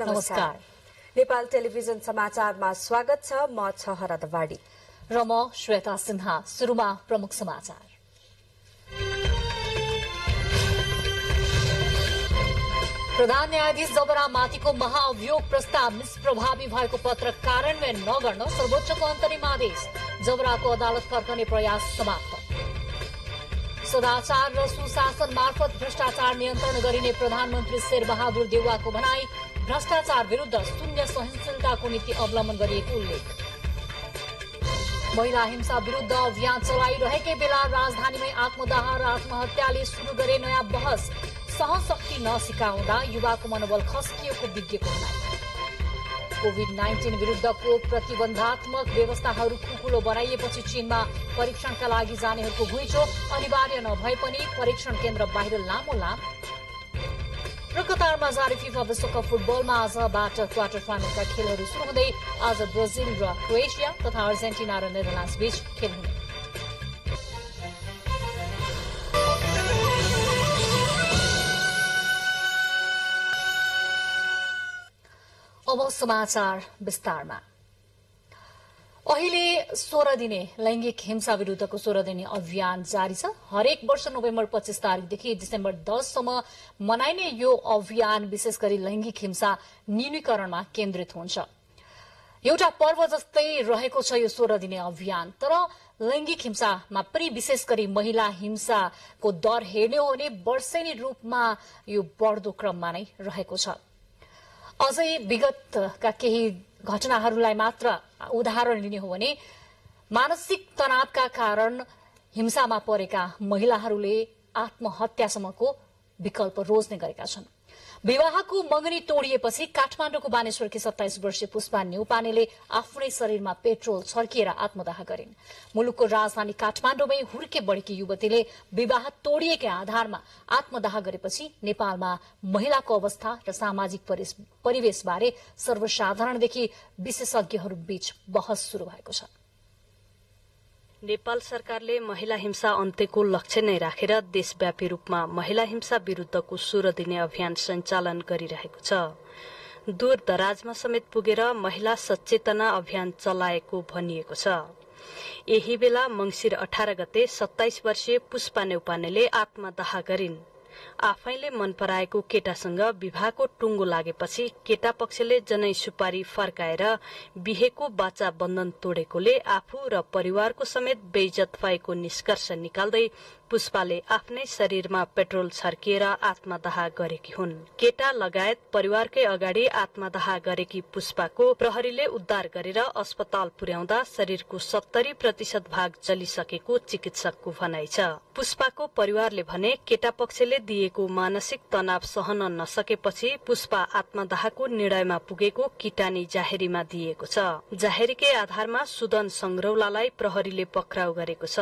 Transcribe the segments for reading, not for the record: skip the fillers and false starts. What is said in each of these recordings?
नमस्कार। नेपाल टेलिभिजन समाचारमा स्वागत छ। म छहरा दवाडी र म श्वेता सिन्हा। सुरुमा प्रमुख समाचार। प्रधान न्यायाधीश जबरामाथिको महाअभियोग प्रस्ताव निष्प्रभावी भएको पत्र कार्यान्वयन नगर्न सर्वोच्चको अन्तरिम आदेश। जबराको अदालत फर्कने प्रयास समाप्त। सदाचार र सुशासन मार्फत भ्रष्टाचार नियन्त्रण गरिने प्रधानमन्त्री शेरबहादुर देउवाको भनाई। भ्रष्टाचार विरूद्ध शून्य सहिष्णुताको नीति अवलम्बन गरिएको उल्लेख। महिला हिंसा विरूद्ध अभियान चलाइरहेकै बेला राजधानीमै आत्मदाह र आत्महत्याले शुरू गरे नयाँ बहस। सहशक्ति नसिकाउँदा युवाको मनोबल खस्किएको विज्ञको भनाई। कोभिड-19 विरूद्धको प्रतिबन्धात्मक व्यवस्थाहरू खुकुलो बनाइएपछि चीनमा परीक्षणका लागि जानेहरूको घुइँचो। अनिवार्य नभए पनि परीक्षण केन्द्र बाहिर लामो लाम। र कतारमा जारी फिफा विश्वकप फुटबलमा आजबाट क्वार्टर फाइनलका खेलहरू शुरू हुँदै आज ब्राजिल र क्रोएसिया तथा अर्जेन्टिना र नेदरल्याण्ड्स बीच खेल हुने। अब समाचार विस्तारमा। अहिले 16 दिने लैंगिक हिंसा विरूद्धको 16 दिने अभियान जारी छ। हरेक वर्ष नोभेम्बर 25 तारिकदेखि डिसेम्बर 10 सम्म मनाइने यो अभियान विशेष गरी लैंगिक हिंसा न्यूनीकरणमा केन्द्रित हुन्छ। एउटा पर्व जस्तै रहेको छ यो 16 दिने अभियान। तर लैंगिक हिंसामा पनि विशेष गरी महिला हिंसाको दर हेर्ने हो भने वर्षेनी रूपमा यो बढ्दो क्रममा नै रहेको छ। अझै विगतका केही घटनाहरूलाई मात्र उदाहरण लिने हो भने मानसिक तनावका कारण हिंसामा परेका महिलाहरूले आत्महत्यासम्मको विकल्प रोज्ने गरेका छन्। विवाहको मंगनी तोडिएपछि काठमाडौँको बानेश्वरकी 27 वर्षीय पुष्पा न्यौपानेले आफ्नै शरीरमा पेट्रोल छर्किएर आत्मदाह गरिन्। मुलुकको राजधानी काठमाडौँमै हुर्के बढेकी युवतीले विवाह तोडिएकै आधारमा आत्मदाह गरेपछि नेपालमा महिलाको अवस्था र सामाजिक परिवेशबारे सर्वसाधारणदेखि विशेषज्ञहरू बीच बहस शुरू भएको छ। नेपाल सरकारले महिला हिंसा अन्त्यको लक्ष्य नै राखेर देशव्यापी रूपमा महिला हिंसा विरूद्धको 16 दिने अभियान सञ्चालन गरिरहेको छ। दूर दराजमा समेत पुगेर महिला सचेतना अभियान चलाएको भनिएको छ। यही बेला मंसिर 18 गते 27 वर्षीय पुष्पा न्यौपानेले आत्मदाह गरिन्। आफैले मन पराएको केटासँग विवाहको टुङ्गो लागेपछि केटा पक्षले जनै सुपारी फर्काएर बिहेको बाचा बन्धन तोडेकोले आफू र परिवारको समेत बेइज्जत भएको निष्कर्ष निकाल्दै पुष्पाले आफ्नै शरीरमा पेट्रोल छर्किएर आत्मदाह गरेकी हुन्। केटा लगायत परिवारकै अगाडि आत्मदाह गरेकी पुष्पाको प्रहरीले उद्धार गरेर अस्पताल पुर्याउँदा शरीरको 70% भाग जलिसकेको चिकित्सकको भनाइ छ। पुष्पाको परिवारले भने केटा पक्षले दिएको मानसिक तनाव सहन नसकेपछि पुष्पा आत्मदाहको निर्णयमा पुगेको किटानी जाहेरीमा दिएको छ। जाहेरीकै आधारमा सुदन संग्रौलालाई प्रहरीले पक्राउ गरेको छ।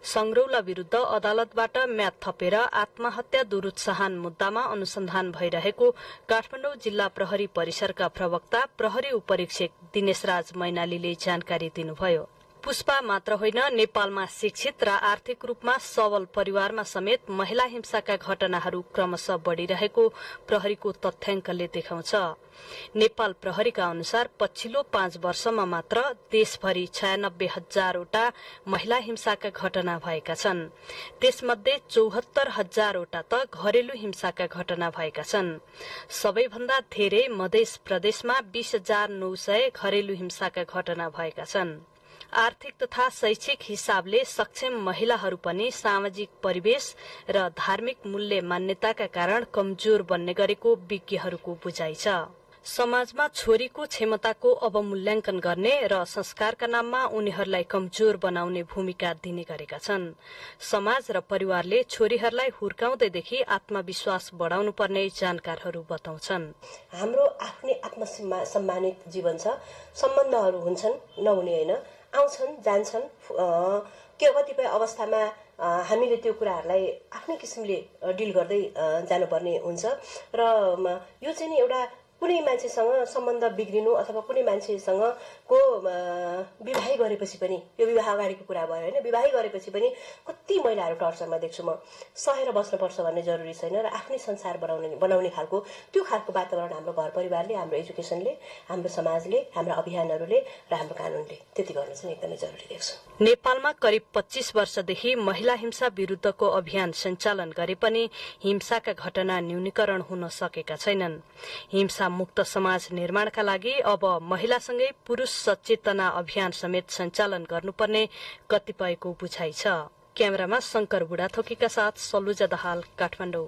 संग्रौला विरुद्ध अदालतबाट म्याद थपेर आत्महत्या दुरुत्साहन मुद्दामा अनुसन्धान भइरहेको काठमाडौँ जिल्ला प्रहरी परिसरका प्रवक्ता प्रहरी उपरीक्षक दिनेशराज मैनालीले जानकारी दिनुभयो। पुष्पा मात्र होइन, नेपालमा शिक्षित र आर्थिक रूपमा सबल परिवारमा समेत महिला हिंसाका घटनाहरू क्रमशः बढ़िरहेको प्रहरीको तथ्याङ्कले देखाउँछ। नेपाल प्रहरीका अनुसार पछिल्लो 5 वर्षमा मात्र देशभरि 96,000 वटा महिला हिंसाका घटना भएका छन्। त्यसमध्ये 74,000 वटा त घरेलु हिंसाका घटना भएका छन्। सबैभन्दा धेरै मध्य प्रदेशमा 20,900 घरेलु हिंसाका घटना भएका छन्। आर्थिक तथा शैक्षिक हिसाबले सक्षम महिलाहरू पनि सामाजिक परिवेश र धार्मिक मूल्य मान्यताका कारण कमजोर बन्ने गरेको विज्ञहरूको बुझाइ छ। समाजमा छोरीको क्षमताको अवमूल्याङ्कन गर्ने र संस्कारका नाममा उनीहरूलाई कमजोर बनाउने भूमिका दिने गरेका छन्। समाज र परिवारले छोरीहरूलाई हुर्काउँदैदेखि आत्मविश्वास बढाउनु पर्ने जानकारहरू बताउँछन्। हाम्रो आफ्नै आत्मसम्मानित जीवन छ, सम्बन्धहरू हुन्छन्, नहुने होइन, आउँछन् जान्छन्। कतिपय अवस्थामा हामीले त्यो कुराहरूलाई आफ्नै किसिमले डिल गर्दै जानुपर्ने हुन्छ र यो चाहिँ नि एउटा कुनै मान्छेसँग सम्बन्ध बिग्रिनु अथवा कुनै मान्छेसँगको विवाह गरेपछि पनि, यो विवाह अगाडिको कुरा भयो होइन, विवाह गरेपछि पनि कति महिलाहरू टर्चरमा देख्छु म। सहेर बस्नुपर्छ भन्ने जरुरी छैन र आफ्नै संसार बनाउने खालको त्यो खालको वातावरण हाम्रो घर परिवारले, हाम्रो एजुकेसनले, हाम्रो समाजले, हाम्रा अभियानहरूले र हाम्रो कानूनले त्यति गर्न चाहिँ एकदमै जरुरी देख्छु। नेपालमा करिब 25 वर्षदेखि महिला हिंसा विरुद्धको अभियान सञ्चालन गरे पनि हिंसाका घटना न्यूनीकरण हुन सकेका छैनन्। हिंसा मुक्त समाज निर्माणका लागि अब महिलासँगै पुरुष सचेतना अभियान समेत सञ्चालन गर्नुपर्ने कतिपयको बुझाइ छ। क्यामेरामा शंकर बुढाथोकीका साथ सलुजा दहाल, काठमाडौँ।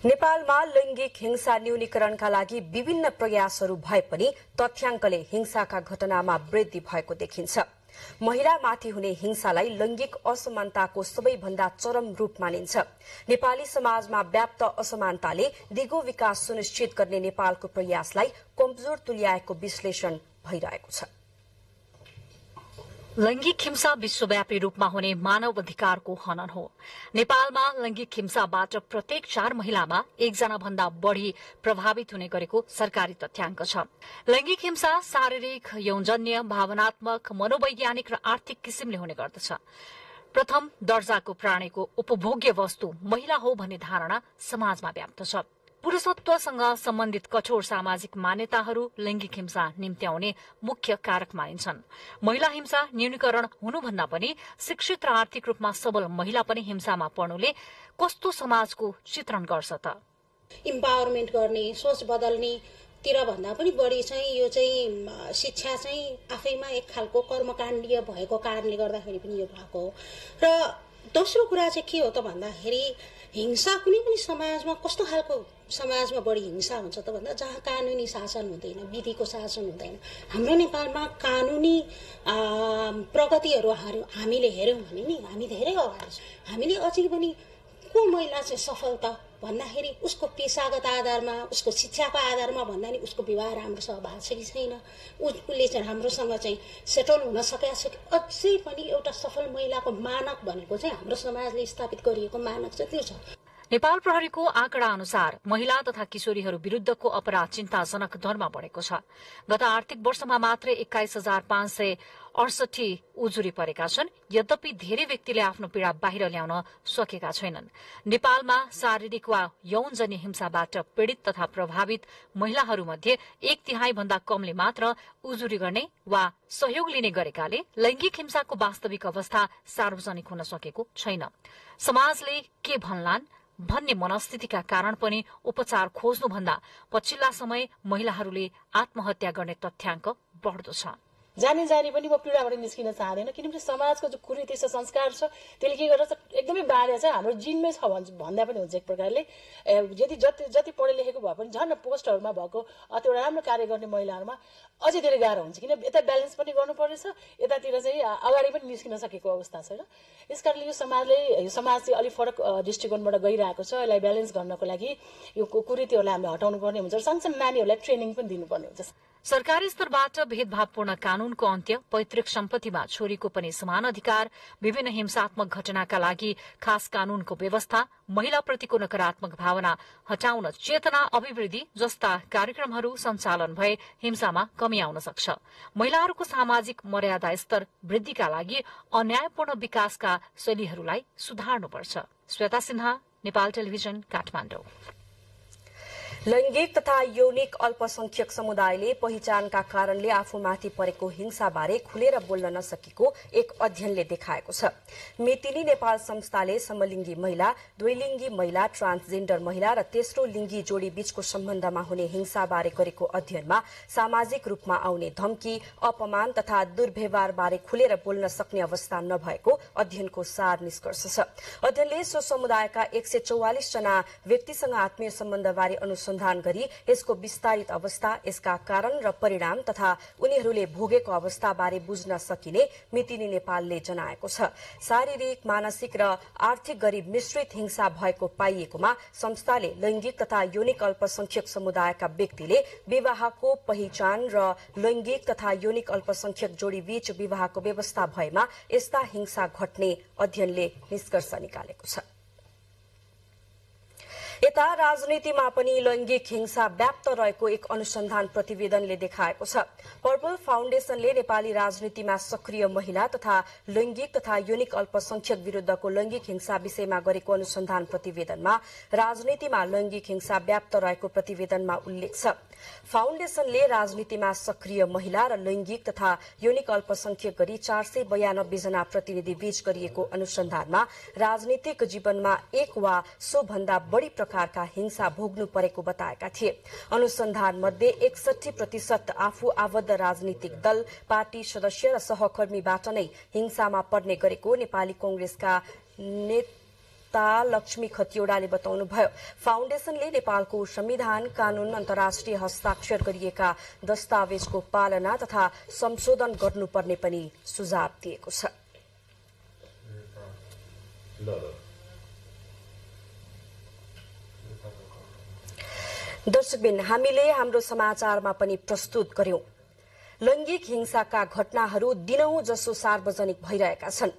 नेपालमा लैंगिक हिंसा न्यूनीकरणका लागि विभिन्न प्रयासहरू भए पनि तथ्याङ्कले हिंसाका घटनामा वृद्धि भएको देखिन्छ। महिलामाथि हुने हिंसालाई लैंगिक असमानताको सबैभन्दा चरम रूप मानिन्छ। नेपाली समाजमा व्याप्त असमानताले दिगो विकास सुनिश्चित गर्ने नेपालको प्रयासलाई कमजोर तुल्याएको विश्लेषण भइरहेको छ। लैंगिक हिंसा विश्वव्यापी रूपमा हुने मानव अधिकारको हनन हो। नेपालमा लैंगिक हिंसाबाट प्रत्येक 4 महिलामा 1 जना भन्दा बढ़ी प्रभावित हुने गरेको सरकारी तथ्याङ्क छ। लैंगिक हिंसा शारीरिक, यौनजन्य, भावनात्मक, मनोवैज्ञानिक र आर्थिक किसिमले हुने गर्दछ। प्रथम दर्जाको प्राणीको उपभोग्य वस्तु महिला हो भन्ने धारणा समाजमा व्याप्त छ। पुरुषत्वसँग सम्बन्धित कठोर सामाजिक मान्यताहरू लैंगिक हिंसा निम्त्याउने मुख्य कारक मानिन्छन्। महिला हिंसा न्यूनीकरण हुनुभन्दा पनि शिक्षित र आर्थिक रूपमा सबल महिला पनि हिंसामा पर्नुले कस्तो समाजको चित्रण गर्छ त? इम्पावरमेन्ट गर्ने, सोच बदल्ने तिर भन्दा पनि बढी चाहिँ यो चाहिँ शिक्षा चाहिँ आफैमा एक खालको कर्मकाण्डीय भएको कारणले गर्दाखेरि पनि यो भएको हो। र दोस्रो कुरा चाहिँ के हो त भन्दाखेरि हिंसा कुनै पनि समाजमा कस्तो खालको समाजमा बढी हिंसा हुन्छ त भन्दा जहाँ कानुनी शासन हुँदैन, विधिको शासन हुँदैन। हाम्रो नेपालमा कानुनी प्रगतिहरू हामीले हेर्यौँ भने नि हामी धेरै अगाडि छौँ। हामीले अझै पनि को महिला चाहिँ सफलता भन्दाखेरि उसको पेशागत आधारमा, उसको शिक्षाको आधारमा भन्दा नि उसको विवाह राम्रोसँग भएको छ कि छैन, उसले चाहिँ राम्रोसँग चाहिँ सेटल हुन सकेको छ कि। अझै पनि एउटा सफल महिलाको मानक भनेको चाहिँ हाम्रो समाजले स्थापित गरिएको मानक चाहिँ त्यो छ। नेपाल प्रहरीको आँकडा अनुसार महिला तथा किशोरीहरू विरुद्धको अपराध चिन्ताजनक दरमा बढेको छ। गत आर्थिक वर्षमा मात्रै 21,568 उजुरी परेका छन्। यद्यपि धेरै व्यक्तिले आफ्नो पीड़ा बाहिर ल्याउन सकेका छैनन्। नेपालमा शारीरिक वा यौनजन्य हिंसाबाट पीड़ित तथा प्रभावित महिलाहरूमध्ये 1/3 भन्दा कमले मात्र उजुरी गर्ने वा सहयोग लिने गरेकाले लैंगिक हिंसाको वास्तविक अवस्था सार्वजनिक हुन सकेको छैन। समाजले के भन्लान् भन्ने मनस्थितिका कारण पनि उपचार खोज्नुभन्दा पछिल्ला समय महिलाहरूले आत्महत्या गर्ने तथ्याङ्क बढ्दो छ। जानी पनि म पीडाबाट निस्किन चाहदैन, किनभने समाजको जो कुरीति छ, संस्कार छ, त्यसले के गर्छ एकदमै बाँधेको छ, हाम्रो जिनमै छ भन्दा पनि हुन्छ। एक प्रकारले यदि जति पढे लेखेको भए पनि झन् पोस्टहरूमा भएको अतिवटा राम्रो कार्य गर्ने महिलाहरूमा अझै धेरै गाह्रो हुन्छ, किन यता ब्यालेन्स पनि गर्नुपर्नेछ, यतातिर चाहिँ अगाडि पनि निस्किन सकेको अवस्था छैन। यसकारणले यो समाज चाहिँ अलिक फरक दृष्टिकोणबाट गइरहेको छ। यसलाई ब्यालेन्स गर्नको लागि यो कुरीतिहरूलाई हामीले हटाउनु पर्ने हुन्छ र सँगसँगै नानीहरूलाई ट्रेनिङ पनि दिनुपर्ने हुन्छ। सरकारी स्तरबाट भेदभावपूर्ण कानूनको अन्त्य, पैतृक सम्पत्तिमा छोरीको पनि समान अधिकार, विभिन्न हिंसात्मक घटनाका लागि खास कानूनको व्यवस्था, महिलाप्रतिको नकारात्मक भावना हटाउन चेतना अभिवृद्धि जस्ता कार्यक्रमहरू सञ्चालन भए हिंसामा कमी आउन सक्छ। महिलाहरूको सामाजिक मर्यादा स्तर वृद्धिका लागि अन्यायपूर्ण विकासका शैलीहरूलाई सुधार्नुपर्छ। श्वेता सिन्हा, नेपाल टेलिभिजन, काठमाडौँ। लैंगिक तथा यौनिक अल्पसंख्यक समुदायले पहिचानका कारणले आफूमाथि परेको हिंसाबारे खुलेर बोल्न नसकेको एक अध्ययनले देखाएको छ। मेतिनी नेपाल संस्थाले समलिङ्गी महिला, द्वैलिङ्गी महिला, ट्रान्सजेन्डर महिला र तेस्रो लिङ्गी जोडी बीचको सम्बन्धमा हुने हिंसाबारे गरेको अध्ययनमा सामाजिक रूपमा आउने धम्की, अपमान तथा दुर्व्यवहारबारे खुलेर बोल्न सक्ने अवस्था नभएको अध्ययनको सार निष्कर्ष छ। अध्ययनले सो समुदायका 144 जना व्यक्तिसँग आत्मीय सम्बन्धबारे अनुसन्धान गरी यसको विस्तारित अवस्था, यसका कारण र परिणाम तथा उनीहरूले भोगेको अवस्थाबारे बुझ्न सकिने मेतिनी नेपालले जनाएको छ। शारीरिक, मानसिक र आर्थिक गरी मिश्रित हिंसा भएको पाइएकोमा संस्थाले लैंगिक तथा यौनिक अल्पसंख्यक समुदायका व्यक्तिले विवाहको पहिचान र लैंगिक तथा यौनिक अल्पसंख्यक जोडी बीच विवाहको व्यवस्था भएमा यस्ता हिंसा घट्ने अध्ययनले निष्कर्ष निकालेको छ। यता राजनीतिमा पनि लैंगिक हिंसा व्याप्त रहेको एक अनुसन्धान प्रतिवेदनले देखाएको छ। पर्पल फाउन्डेशनले नेपाली राजनीतिमा सक्रिय महिला तथा लैंगिक तथा यौनिक अल्पसंख्यक विरुद्धको लैंगिक हिंसा विषयमा गरेको अनुसन्धान प्रतिवेदनमा राजनीतिमा लैंगिक हिंसा व्याप्त रहेको प्रतिवेदनमा उल्लेख छ। फाउन्डेशनले राजनीतिमा सक्रिय महिला र लैंगिक तथा यौनिक अल्पसंख्यक गरी 492 जना प्रतिनिधि बीच गरिएको अनुसन्धानमा राजनीतिक जीवनमा एक वा सो भन्दा बढ़ी प्रकारका हिंसा भोग्नु परेको बताएका थिए। अनुसन्धान मध्ये 61% आफू आबद्ध राजनीतिक दल, पार्टी सदस्य र सहकर्मीबाट नै हिंसामा पर्ने गरेको नेपाली कांग्रेसका नेता लक्ष्मी खतिवड़ाले बताउनुभयो। फाउन्डेशनले नेपालको संविधान, कानून, अन्तर्राष्ट्रिय हस्ताक्षर गरिएका दस्तावेजको पालना तथा संशोधन गर्नुपर्ने पनि सुझाव दिएको छ। दर्शकबिन, हामीले हाम्रो समाचारमा पनि प्रस्तुत गर्यौं। लैंगिक हिंसाका घटनाहरू दिनहुँ जसो सार्वजनिक भइरहेका छन्।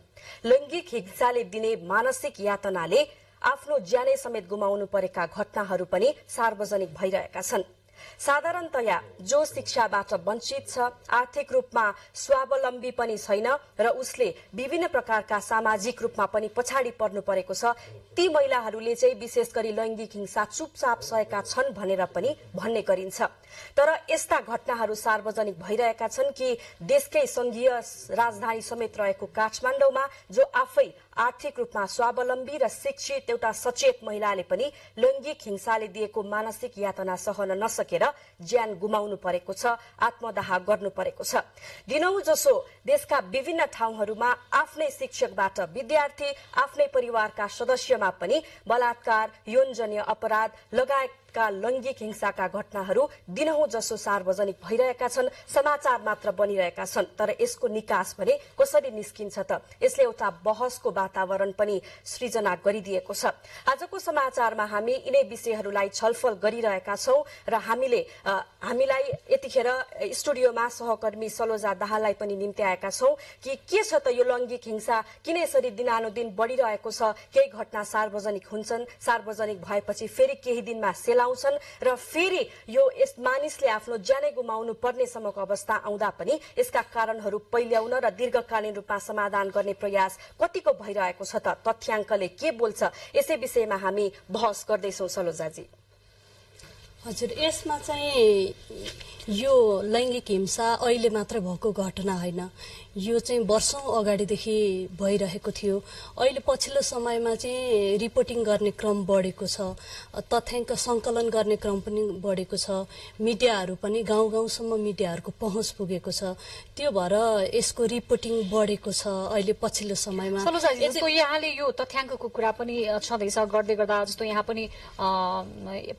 लैंगिक हिंसाले दिने मानसिक यातनाले आफ्नो ज्यानै समेत गुमाउनु परेका घटनाहरू पनि सार्वजनिक भइरहेका छन्। साधारणतया जो शिक्षाबाट वञ्चित छ, आर्थिक रूपमा स्वावलम्बी पनि छैन र उसले विभिन्न प्रकारका सामाजिक रूपमा पनि पछाडि पर्नु परेको छ, ती महिलाहरूले चाहिँ विशेष गरी लैंगिक हिंसा चुपचाप सहेका छन् भनेर पनि भन्ने गरिन्छ। तर यस्ता घटनाहरू सार्वजनिक भइरहेका छन् कि देशकै संघीय राजधानी समेत रहेको काठमाडौँमा जो आफै आर्थिक रूपमा स्वावलम्बी र शिक्षित एउटा सचेत महिलाले पनि लैंगिक हिंसाले दिएको मानसिक यातना सहन नसकेर ज्यान गुमाउनु परेको छ, आत्मदाह गर्नु परेको छ। दिनहुँ जसो देशका विभिन्न ठाउँहरूमा आफ्नै शिक्षकबाट विद्यार्थी, आफ्नै परिवारका सदस्यमा पनि बलात्कार, यौनजन्य अपराध लगायतका लैंगिक हिंसाका घटनाहरू दिनहुँ जसो सार्वजनिक भइरहेका छन्, समाचार मात्र बनिरहेका छन्। तर यसको निकास भने कसरी निस्किन्छ त? यसले एउटा बहसको वातावरण पनि सृजना गरिदिएको छ। आजको समाचारमा हामी यिनै विषयहरूलाई छलफल गरिरहेका छौं र हामीलाई यतिखेर स्टुडियोमा सहकर्मी सलोजा दाहाललाई पनि निम्ति आएका छौं कि के छ त यो लैंगिक हिंसा, किन यसरी दिनानुदिन बढ़िरहेको छ? केही घटना सार्वजनिक हुन्छन्, सार्वजनिक भएपछि फेरि केही दिनमा सेलाउँछन् र फेरि यो यस मानिसले आफ्नो ज्यानै गुमाउनु पर्ने सम्मको अवस्था आउँदा पनि यसका कारणहरू पहिल्याउन र दीर्घकालीन रूपमा समाधान गर्ने प्रयास कतिको भइरहेको छ त? तथ्याङ्कले के बोल्छ? यसै विषयमा हामी बहस गर्दैछौं। सलोजाजी, हजुर, यसमा चाहिँ यो लैंगिक हिंसा अहिले मात्र भएको घटना होइन, यो चाहिँ वर्षौं अगाडिदेखि भइरहेको थियो। अहिले पछिल्लो समयमा चाहिँ रिपोर्टिङ गर्ने क्रम बढेको छ, तथ्याङ्क संकलन गर्ने क्रम पनि बढेको छ, मिडियाहरू पनि गाउँ गाउँसम्म मिडियाहरूको पहुँच पुगेको छ। त्यो भएर यसको रिपोर्टिङ बढेको छ अहिले पछिल्लो समयमा। जस्तो यहाँले यो तथ्याङ्कको कुरा पनि छँदैछ, गर्दै गर्दा जस्तो यहाँ पनि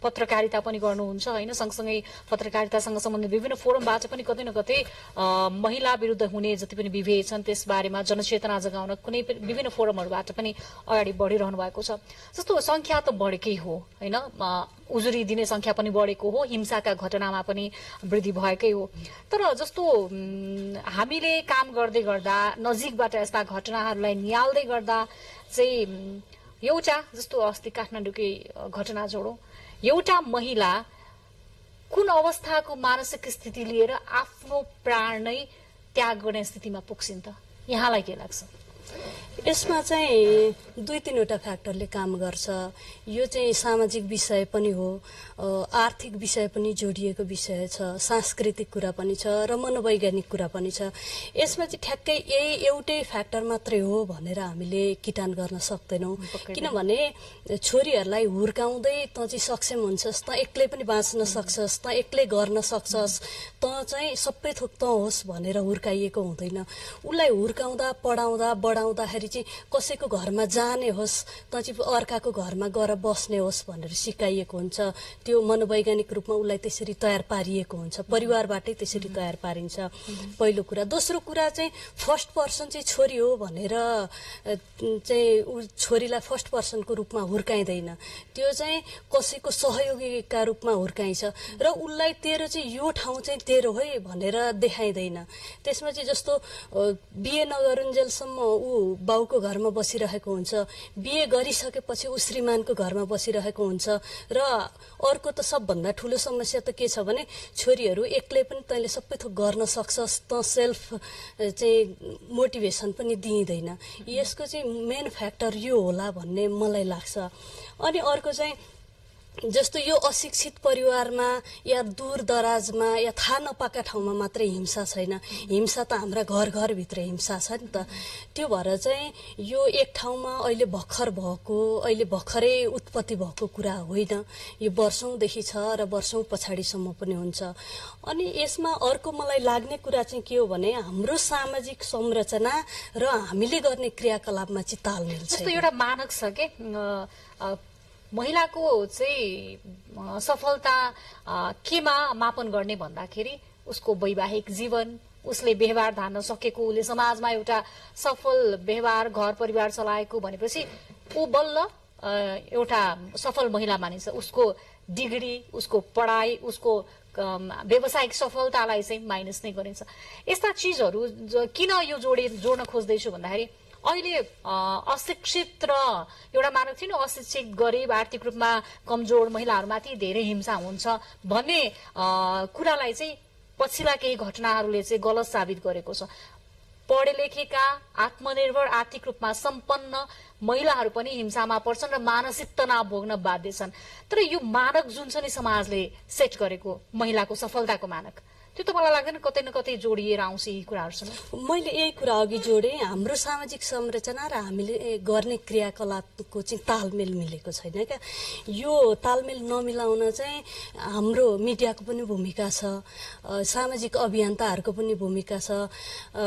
पत्रकारिता पनि गर्नुहुन्छ होइन, सँगसँगै पत्रकारितासँग सम्बन्धित विभिन्न फोरमबाट पनि कतै न कतै महिला विरुद्ध हुने जति पनि विभेद छन् त्यसबारेमा जनचेतना जगाउन कुनै विभिन्न फोरमहरूबाट पनि अगाडि बढिरहनु भएको छ। जस्तो संख्या त बढेकै हो होइन, उजुरी दिने संख्या पनि बढेको हो, हिंसाका घटनामा पनि वृद्धि भएकै हो। तर जस्तो हामीले काम गर्दै गर्दा, नजिकबाट यस्ता घटनाहरूलाई निहाल्दै गर्दा चाहिँ एउटा जस्तो अस्ति काठमाडौँकै घटना जोडौँ, एउटा महिला कुन अवस्थाको मानसिक स्थिति लिएर आफ्नो प्राण नै त्याग गर्ने स्थितिमा पुग्छिन् त? यहाँलाई के लाग्छ? यसमा चाहिँ 2-3वटा फ्याक्टरले काम गर्छ। यो चाहिँ सामाजिक विषय पनि हो, आर्थिक विषय पनि जोडिएको विषय छ, सांस्कृतिक कुरा पनि छ र मनोवैज्ञानिक कुरा पनि छ। यसमा चाहिँ ठ्याक्कै यही एउटै फ्याक्टर मात्रै हो भनेर हामीले किटान गर्न सक्दैनौँ। किनभने छोरीहरूलाई हुर्काउँदै त चाहिँ सक्षम हुन्छस्, त एक्लै पनि बाँच्न सक्छस्, त एक्लै गर्न सक्छस्, त चाहिँ सबै थोक त होस् भनेर हुर्काइएको हुँदैन। उसलाई हुर्काउँदा, पढाउँदा, बढाउँदाखेरि चाहिँ कसैको घरमा जाने होस्, त चाहिँ अर्काको घरमा गएर बस्ने होस् भनेर सिकाइएको हुन्छ। त्यो मनोवैज्ञानिक रूपमा उसलाई त्यसरी तयार पारिएको हुन्छ, परिवारबाटै त्यसरी तयार पारिन्छ, पहिलो कुरा। दोस्रो कुरा चाहिँ फर्स्ट पर्सन चाहिँ छोरी हो भनेर चाहिँ छोरीलाई फर्स्ट पर्सनको रूपमा हुर्काइँदैन, त्यो चाहिँ कसैको सहयोगीका रूपमा हुर्काइन्छ र उसलाई तेरो चाहिँ यो ठाउँ चाहिँ तेरो है भनेर देखाइँदैन। त्यसमा चाहिँ जस्तो बिहे नगरुन्जेलसम्म ऊ बाउको घरमा बसिरहेको हुन्छ, बिए गरिसकेपछि ऊ श्रीमानको घरमा बसिरहेको हुन्छ। र अर्को त सबभन्दा ठुलो समस्या त के छ भने छोरीहरू एक्लै पनि तैँले सबै थोक गर्न सक्छस् त सेल्फ चाहिँ मोटिभेसन पनि दिइँदैन। यसको चाहिँ मेन फ्याक्टर यो होला भन्ने मलाई लाग्छ। अनि अर्को चाहिँ जस्तो यो अशिक्षित परिवारमा या दूर दराजमा या थाहा नपाएका ठाउँमा मात्रै हिंसा छैन, हिंसा त हाम्रा घर घरभित्र हिंसा छ नि त। त्यो भएर चाहिँ यो एक ठाउँमा अहिले भर्खरै उत्पत्ति भएको कुरा होइन, यो वर्षौंदेखि छ र वर्षौं पछाडिसम्म पनि हुन्छ। अनि यसमा अर्को मलाई लाग्ने कुरा चाहिँ के हो भने हाम्रो सामाजिक संरचना र हामीले गर्ने क्रियाकलापमा चाहिँ तालमेल छ। जस्तो एउटा मानक छ के महिलाको चाहिँ सफलता केमा मापन गर्ने भन्दाखेरि उसको वैवाहिक जीवन, उसले व्यवहार धान्न सकेको, उसले समाजमा एउटा सफल व्यवहार घर परिवार चलाएको भनेपछि ऊ बल्ल एउटा सफल महिला मानिन्छ। उसको डिग्री, उसको पढाइ, उसको व्यावसायिक सफलतालाई चाहिँ माइनस नै गरिन्छ। यस्ता चिजहरू किन यो जोड्न खोज्दैछु भन्दाखेरि अहिले अशिक्षित र एउटा मानक थियो नि अशिक्षित गरिब आर्थिक रूपमा कमजोर महिलाहरूमाथि धेरै हिंसा हुन्छ भन्ने कुरालाई चाहिँ पछिल्ला केही घटनाहरूले चाहिँ गलत साबित गरेको छ। पढे लेखेका आत्मनिर्भर आर्थिक रूपमा सम्पन्न महिलाहरू पनि हिंसामा पर्छन् र मानसिक तनाव भोग्न बाध्य छन्। तर यो मानक जुन छ नि समाजले सेट गरेको महिलाको सफलताको मानक, त्यो त मलाई लाग्दैन कतै न कतै जोडिएर आउँछ यी कुराहरूसँग। मैले यही कुरा अघि जोडेँ, हाम्रो सामाजिक संरचना र हामीले गर्ने क्रियाकलापको चाहिँ तालमेल मिलेको छैन क्या। यो तालमेल नमिलाउन चाहिँ हाम्रो मिडियाको पनि भूमिका छ, सामाजिक अभियन्ताहरूको पनि भूमिका छ।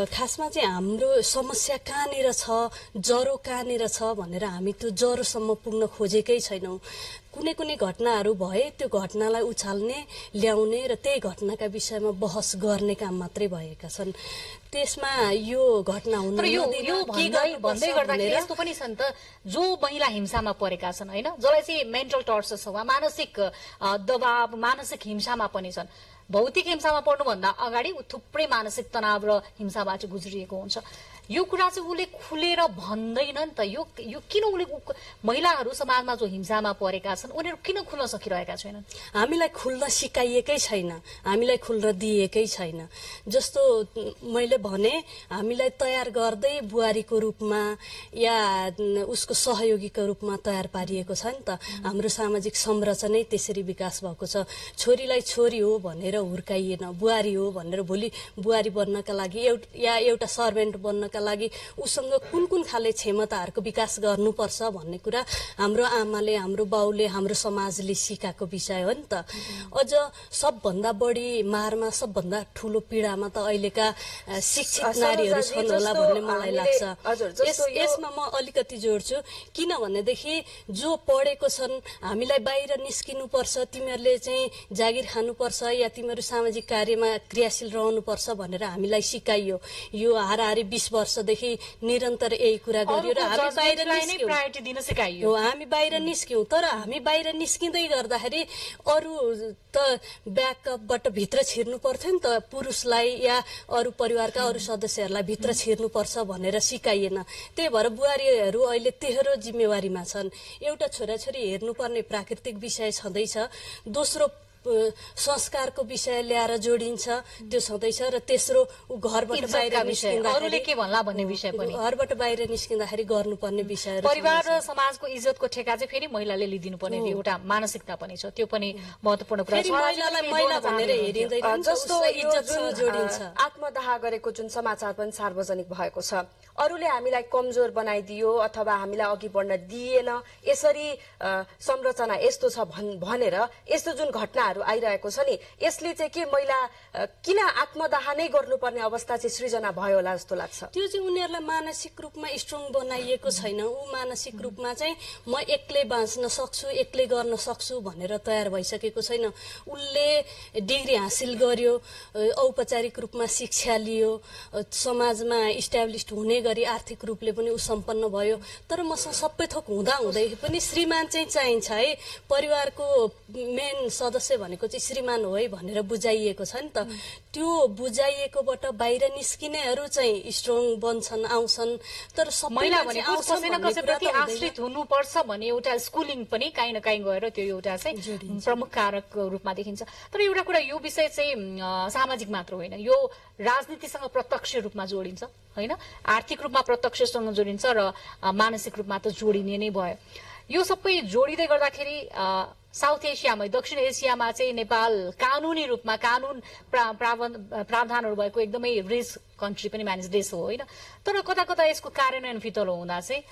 खासमा चाहिँ हाम्रो समस्या कहाँनिर छ, जरो कहाँनिर छ भनेर हामी त्यो जरोसम्म पुग्न खोजेकै छैनौँ। कुनै कुनै घटनाहरू भए त्यो घटनालाई उछाल्ने, ल्याउने र त्यही घटनाका विषयमा बहस गर्ने काम मात्रै भएका छन्। त्यसमा यो घटना हुन भन्दै गर्दाखेरि यस्तो पनि छ नि त, जो महिला हिंसामा परेका छन् होइन, जसलाई चाहिँ मेन्टल टर्चर छ वा मानसिक दबाव, मानसिक हिंसामा पनि छन्, भौतिक हिंसामा पर्नुभन्दा अगाडि थुप्रै मानसिक तनाव र हिंसाबाट गुज्रिएको हुन्छ। यो कुरा चाहिँ उसले खुलेर भन्दैन नि त। यो किन उसले महिलाहरू समाजमा जो हिंसामा परेका छन् उनीहरू किन खुल्न सकिरहेका छैनन्? हामीलाई खुल्न सिकाइएकै छैन, हामीलाई खुल्न दिएकै छैन। जस्तो मैले भने हामीलाई तयार गर्दै बुहारीको रूपमा या उसको सहयोगीको रूपमा तयार पारिएको छ नि त। हाम्रो सामाजिक संरचनै त्यसरी विकास भएको छ। छोरीलाई छोरी हो भनेर हुर्काइएन, बुहारी हो भनेर भोलि बुहारी बन्नका लागि या एउटा सर्भेन्ट बन्नका लागि उसँग कुन कुन खाले क्षमताहरूको विकास गर्नुपर्छ भन्ने कुरा हाम्रो आमाले, हाम्रो बाउले, हाम्रो समाजले सिकाएको विषय हो नि त। अझ सबभन्दा बढी मारमा, सबभन्दा ठुलो पीडामा त अहिलेका शिक्षित नारीहरू छन् होला भन्ने मलाई लाग्छ। यसमा म अलिकति जोड्छु, किनभनेदेखि जो पढेको छन्, हामीलाई बाहिर निस्किनुपर्छ, तिमीहरूले चाहिँ जागिर खानुपर्छ या तिमीहरू सामाजिक कार्यमा क्रियाशील रहनुपर्छ भनेर हामीलाई सिकाइयो। यो हाराहारी 20 वर्षदेखि निरन्तर यही कुरा गरियो र हामी बाहिर निस्क्यौं। तर हामी बाहिर निस्किँदै गर्दाखेरि अरू त ब्याकअपबाट भित्र छिर्नु पर्थ्यो नि त, पुरुषलाई या अरू परिवारका अरू सदस्यहरूलाई भित्र छिर्नुपर्छ भनेर सिकाइएन। त्यही भएर बुहारीहरू अहिले तेह्रो जिम्मेवारीमा छन्। एउटा छोराछोरी हेर्नुपर्ने प्राकृतिक विषय छँदैछ, दोस्रो संस्कारको विषय ल्याएर जोडिन्छ, त्यो छँदैछ, र तेस्रो घरबाट बाहिर निस्किँदाखेरि के भन्ला भन्ने विषय पनि, घरबाट बाहिर निस्किँदाखेरि गर्नुपर्ने विषय, परिवार र समाजको इज्जतको ठेका चाहिँ फेरि महिलाले लिदिनु पर्ने एउटा मानसिकता पनि छ। त्यो पनि महत्त्वपूर्ण कुरा छ। महिलालाई महिला भनेर हेरिँदैन, जस्तो इज्जत जोडिन्छ। आत्मदाह गरेको जुन समाचार पनि सार्वजनिक भएको छ, अरूले हामीलाई कमजोर बनाइदियो अथवा हामीलाई अघि बढ्न दिएन, यसरी संरचना यस्तो छ भनेर यस्तो जुन घटनाहरू आइरहेको छ नि, यसले चाहिँ के महिला किन आत्मदाह नै गर्नुपर्ने अवस्था चाहिँ सृजना भयो होला जस्तो लाग्छ? त्यो चाहिँ उनीहरूलाई मानसिक रूपमा स्ट्रङ बनाइएको छैन। ऊ मानसिक रूपमा चाहिँ म एक्लै बाँच्न सक्छु, एक्लै गर्न सक्छु भनेर तयार भइसकेको छैन। उसले डिग्री हासिल गर्यो, औपचारिक रूपमा शिक्षा लियो, समाजमा इस्टाब्लिस्ड हुने गरी आर्थिक रूपले पनि ऊ सम्पन्न भयो। तर मसँग सबै थोक हुँदा हुँदै पनि श्रीमान चाहिँ चाहिन्छ है। परिवारको मेन सदस्य भनेको चाहिँ श्रीमान हो है भनेर बुझाइएको छ नि त। त्यो बुझाइएकोबाट बाहिर निस्किनेहरू चाहिँ स्ट्रङ बन्छन्, आउँछन्। तर महिला भनेको कसै न कसैप्रति आश्रित हुनुपर्छ भन्ने एउटा स्कुलिङ पनि काहीँ न काहीँ गएर त्यो एउटा चाहिँ प्रमुख कारक रूपमा देखिन्छ। तर एउटा कुरा, यो विषय चाहिँ सामाजिक मात्र होइन, यो राजनीतिसँग प्रत्यक्ष रूपमा जोडिन्छ होइन, आर्थिक रूपमा प्रत्यक्षसँग जोडिन्छ र मानसिक रूपमा त जोडिने नै भयो। यो सबै जोडिँदै गर्दाखेरि साउथ एसियामा, दक्षिण एसियामा चाहिँ नेपाल कानुनी रूपमा कानुन प्रावधानहरू भएको एकदमै रिच कन्ट्री पनि मानिस देश हो होइन। तर कता कता यसको कार्यान्वयन फितलो हुँदा चाहिँ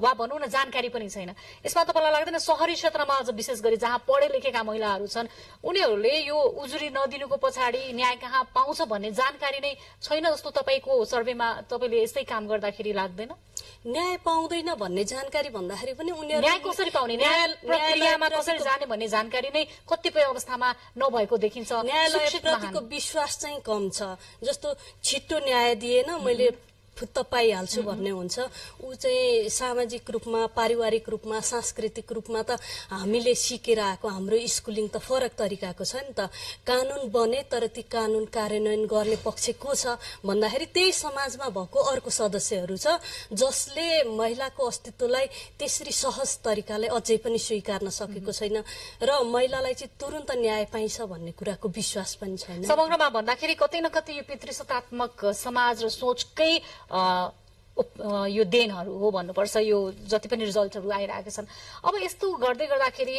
वा भनौँ न जानकारी पनि छैन। यसमा तपाईँलाई लाग्दैन सहरी क्षेत्रमा अझ विशेष गरी जहाँ पढे लेखेका महिलाहरू छन् उनीहरूले यो उजुरी नदिनुको पछाडि न्याय कहाँ पाउँछ भन्ने जानकारी नै छैन जस्तो तपाईँको सर्वेमा तपाईँले यस्तै काम गर्दाखेरि लाग्दैन? न्याय पाउँदैन भन्ने जानकारी भन्दाखेरि पनि उनीहरू न्याय कसरी पाउने, न्याय प्रक्रियामा कसरी जाने भन्ने जानकारी नै कतिपय अवस्थामा नभएको देखिन्छ। न्यायालयप्रतिको विश्वास चाहिँ कम छ। जस्तो छिट्टो न्याय दिएन मैले फुत्त पाइहाल्छु भन्ने हुन्छ। ऊ चाहिँ सामाजिक रूपमा, पारिवारिक रूपमा, सांस्कृतिक रूपमा त हामीले सिकेर आएको, हाम्रो स्कुलिङ त फरक तरिकाको छ नि त। कानुन बने तर ती कानुन कार्यान्वयन गर्ने पक्ष को छ भन्दाखेरि त्यही समाजमा भएको अर्को सदस्यहरू छ जसले महिलाको अस्तित्वलाई त्यसरी सहज तरिकाले अझै पनि स्वीकार्न सकेको छैन र महिलालाई चाहिँ तुरुन्त न्याय पाइन्छ भन्ने कुराको विश्वास पनि छैन। समग्रमा भन्दाखेरि कतै न कतै यो पितृसत्तात्मक समाज र सोचकै यो देनहरू हो भन्नुपर्छ। यो जति पनि रिजल्टहरू आइरहेका छन्, अब यस्तो गर्दै गर्दाखेरि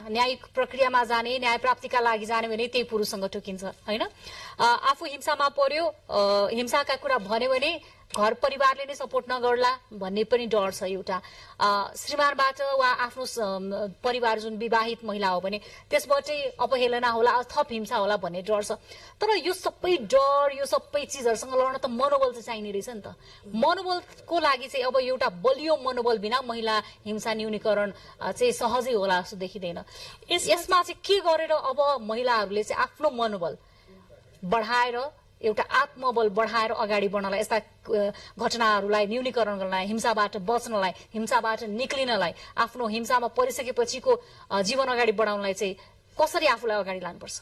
न्यायिक प्रक्रियामा जाने, न्याय प्राप्तिका लागि जाने भने त्यही पुरुषसँग ठोकिन्छ होइन। आफू हिंसामा पर्यो, हिंसाका कुरा भन्यो भने घर परिवारले नै सपोर्ट नगर्ला भन्ने पनि डर छ एउटा। श्रीमानबाट वा आफ्नो परिवार जुन विवाहित महिला हो भने त्यसबाटै अपहेलना होला, थप हिंसा होला भन्ने डर छ। तर यो सबै डर, यो सबै चिजहरूसँग लड्न त मनोबल चाहिँ चाहिने रहेछ नि त। मनोबलको लागि चाहिँ अब एउटा बलियो मनोबल बिना महिला हिंसा न्यूनीकरण चाहिँ सहजै होला जस्तो देखिँदैन। यसमा चाहिँ के गरेर अब महिलाहरूले चाहिँ आफ्नो मनोबल बढाएर, एउटा आत्मबल बढाएर अगाडि बढ्नलाई, यस्ता घटनाहरूलाई न्यूनीकरण गर्नलाई, हिंसाबाट बच्नलाई, हिंसाबाट निक्लिनलाई, आफ्नो हिंसामा परिसकेपछिको जीवन अगाडि बढाउनलाई चाहिँ कसरी आफूलाई अगाडि लानुपर्छ?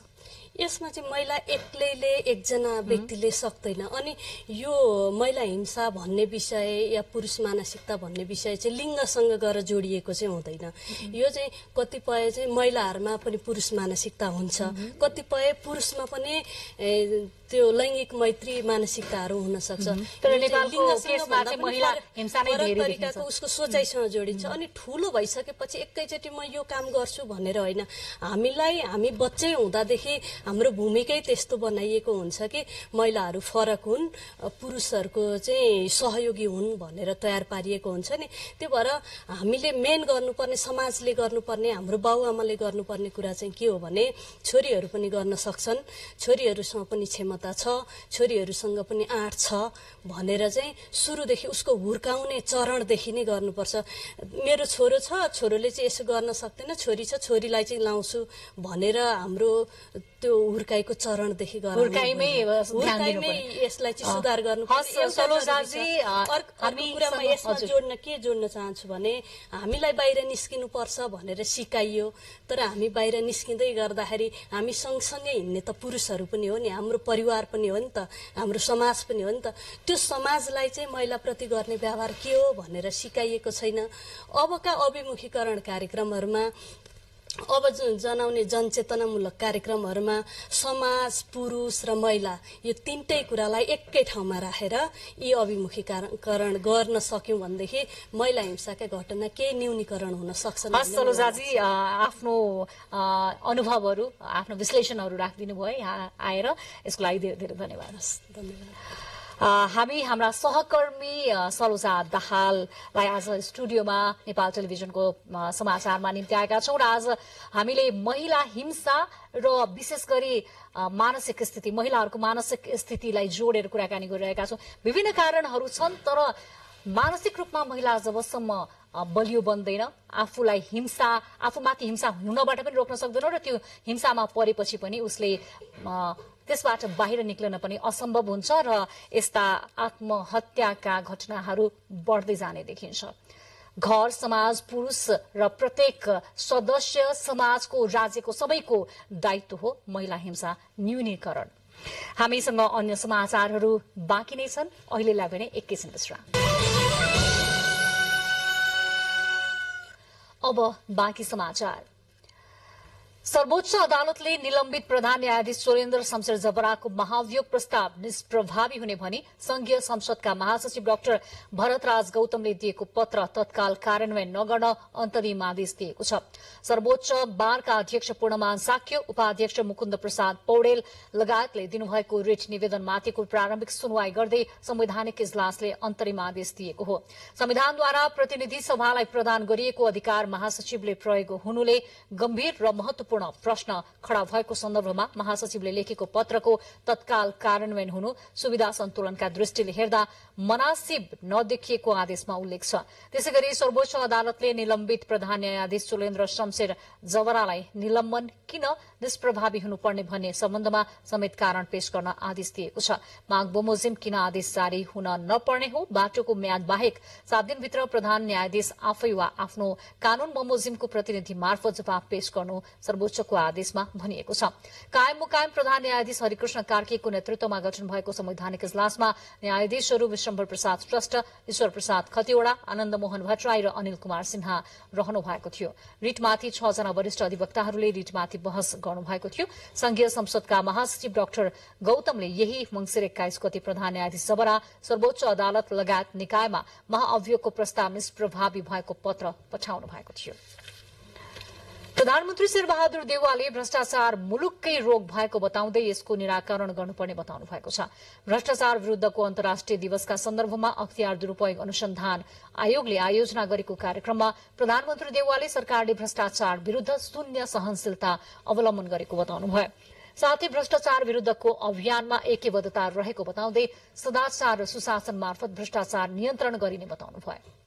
यसमा चाहिँ महिला एक्लैले, एकजना व्यक्तिले सक्दैन। अनि यो महिला हिंसा भन्ने विषय या पुरुष मानसिकता भन्ने विषय चाहिँ लिङ्गसँग गएर जोडिएको चाहिँ हुँदैन। यो चाहिँ कतिपय चाहिँ महिलाहरूमा पनि पुरुष मानसिकता हुन्छ, कतिपय पुरुषमा पनि त्यो लैङ्गिक मैत्री मानसिकताहरू हुन सक्छ। तर नेपालको केसमा चाहिँ महिला हिंसा नै धेरै देखिन्छ। उसको सोचाइसँग जोडिन्छ। अनि ठुलो भइसकेपछि एकैचोटि म यो काम गर्छु भनेर होइन। हामी बच्चै हुँदादेखि हाम्रो भूमिकै त्यस्तो बनाइएको हुन्छ कि महिलाहरू फरक हुन्, पुरुषहरूको चाहिँ सहयोगी हुन् भनेर तयार पारिएको हुन्छ नि। त्यो भएर हामीले मेन गर्नुपर्ने, समाजले गर्नुपर्ने, हाम्रो बाबुआमाले गर्नुपर्ने कुरा चाहिँ के हो भने छोरीहरू पनि गर्न सक्छन्, छोरीहरूसँग पनि क्षमता छ, छोरीहरूसँग पनि आँट छ भनेर चाहिँ सुरुदेखि उसको हुर्काउने चरणदेखि नै गर्नुपर्छ। मेरो छोरो छ, छोरोले चाहिँ यसो गर्न सक्दैन, छोरी छ, छोरीलाई चाहिँ लाउँछु भनेर हाम्रो त्यो हुर्काइको चरणदेखि हुर्काइमै यसलाई चाहिँ सुधार गर्नुपर्छ। अर्को कुरामा यसमा जोड्न चाहन्छु भने हामीलाई बाहिर निस्किनु पर्छ भनेर सिकाइयो, तर हामी बाहिर निस्किँदै गर्दाखेरि हामी सँगसँगै हिँड्ने त पुरुषहरू पनि हो नि, हाम्रो परिवार पनि हो नि त, हाम्रो समाज पनि हो नि त। त्यो समाजलाई चाहिँ महिलाप्रति गर्ने व्यवहार के हो भनेर सिकाइएको छैन। अबका अभिमुखीकरण कार्यक्रमहरूमा, अब जनाउने जनचेतनामूलक कार्यक्रमहरूमा समाज, पुरुष र महिला यो तीनटै कुरालाई एकै ठाउँमा राखेर यी अभिमुखीकरण गर्न सक्यौं भनेदेखि महिला हिंसाका घटना केही न्यूनीकरण हुन सक्छन्। सलोजाजी, आफ्नो अनुभवहरू, आफ्नो विश्लेषणहरू राखिदिनु भयो यहाँ आएर, यसको लागि धेरै धेरै धन्यवाद। हामी हाम्रा सहकर्मी सलोजा दाहाललाई आज स्टुडियोमा नेपाल टेलिभिजनको समाचारमा निम्ति आएका छौं र आज हामीले महिला हिंसा र विशेष गरी मानसिक स्थिति, महिलाहरूको मानसिक स्थितिलाई जोडेर कुराकानी गरिरहेका छौं। विभिन्न कारणहरू छन्, तर मानसिक रूपमा महिला जबसम्म बलियो बन्दैन, आफूलाई हिंसा, आफूमाथि हिंसा हुनबाट पनि रोक्न सक्दैन र त्यो हिंसामा परेपछि पनि उसले त्यसबाट बाहिर निक्लन पनि असम्भव हुन्छ र यस्ता आत्महत्याका घटनाहरू बढ्दै जाने देखिन्छ। घर समाज पुरुष र प्रत्येक सदस्य समाजको राज्यको सबैको दायित्व हो महिला हिंसा न्यूनीकरण। हामीसँग अन्य समाचारहरू बाँकी नै छन्, अहिलेलाई भने एकैछिन विश्राम। अब बाँकी समाचार। सर्वोच्च अदालतले निलम्बित प्रधान न्यायाधीश सुरेन्द्र शमशेर जबराको महाभियोग प्रस्ताव निष्प्रभावी हुने भनी संघीय संसदका महासचिव डाक्टर भरतराज गौतमले दिएको पत्र तत्काल कार्यान्वयन नगर्न अन्तरिम आदेश दिएको छ। सर्वोच्च बारका अध्यक्ष पूर्णमान साक्य, उपाध्यक्ष मुकुन्द प्रसाद पौडेल लगायतले दिनुभएको रिट निवेदनमाथिको प्रारम्भिक सुनवाई गर्दै संवैधानिक इजलासले अन्तरिम आदेश दिएको हो। संविधानद्वारा प्रतिनिधि सभालाई प्रदान गरिएको अधिकार महासचिवले प्रयोग हुनुले गम्भीर र महत्वपूर्ण प्रश्न खड़ा भएको सन्दर्भमा महासचिवले लेखेको पत्रको तत्काल कार्यान्वयन हुनु सुविधा सन्तुलनका दृष्टिले हेर्दा मनासिब नदेखिएको आदेशमा उल्लेख छ। त्यसैगरी सर्वोच्च अदालतले निलम्बित प्रधान न्यायाधीश सुरेन्द्र शमशेर जबरालाई निलम्बन किन निष्प्रभावी हुनुपर्ने भन्ने सम्बन्धमा समेत कारण पेश गर्न आदेश दिएको छ। माग बमोजिम किन आदेश जारी हुन नपर्ने हो, बाटोको म्याद बाहेक 7 दिनभित्र प्रधान न्यायाधीश आफै वा आफ्नो कानून बमोजिमको प्रतिनिधि मार्फत जवाब पेश गर्नु सर्वोच्चको आदेशमा भनिएको छ। कायम मुकायम प्रधान न्यायाधीश हरिकृष्ण कार्कीको नेतृत्वमा गठन भएको संवैधानिक इजलासमा न्यायाधीशहरू विश्वम्भर प्रसाद श्रेष्ठ, ईश्वर प्रसाद खतिवड़ा, आनन्द मोहन भट्टराई र अनिल कुमार सिन्हा रहनु भएको थियो। रिटमाथि 6 जना वरिष्ठ अधिवक्ताहरूले रिटमाथि बहस गर्नुभएको थियो। संघीय संसदका महासचिव डाक्टर गौतमले यही मंसिर 21 गते प्रधान न्यायाधीश जबरा, सर्वोच्च अदालत लगायत निकायमा महाअभियोगको प्रस्ताव निष्प्रभावी भएको पत्र पठाउनु भएको थियो। प्रधानमन्त्री शेरबहादुर देउवाले भ्रष्टाचार मुलुककै रोग भएको बताउँदै यसको निराकरण गर्नुपर्ने बताउनु भएको छ। भ्रष्टाचार विरूद्धको अन्तर्राष्ट्रिय दिवसका सन्दर्भमा अख्तियार दुरूपयोग अनुसन्धान आयोगले आयोजना गरेको कार्यक्रममा प्रधानमन्त्री देउवाले सरकारले भ्रष्टाचार विरूद्ध शून्य सहनशीलता अवलम्बन गरेको बताउनुभयो। साथै भ्रष्टाचार विरूद्धको अभियानमा एकबद्धता रहेको बताउँदै सदाचार र सुशासन मार्फत भ्रष्टाचार नियन्त्रण गरिने बताउनुभयो।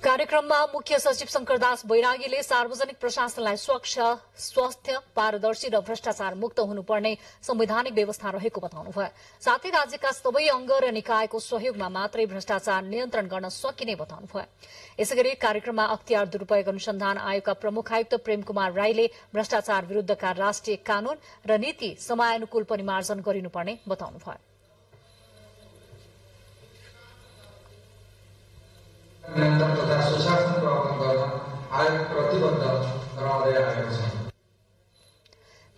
कार्यक्रममा मुख्य सचिव शंकरदास बैरागीले सार्वजनिक प्रशासनलाई स्वच्छ, स्वस्थ, पारदर्शी र भ्रष्टाचार मुक्त हुनुपर्ने संवैधानिक व्यवस्था रहेको बताउनुभयो। साथै राज्यका सबै अंग र निकायको सहयोगमा मात्रै भ्रष्टाचार नियन्त्रण गर्न सकिने बताउनुभयो। यसैगरी कार्यक्रममा अख्तियार दुरूपयोग अनुसन्धान आयोगका प्रमुख आयुक्त प्रेम कुमार राईले भ्रष्टाचार विरूद्धका राष्ट्रिय कानून र नीति समयानुकूल परिमार्जन गरिनुपर्ने बताउनुभयो। नियन्त्रण तथा सुशासन प्रवर्तन गर्न आयोग प्रतिबद्ध रहँदै आएको छ।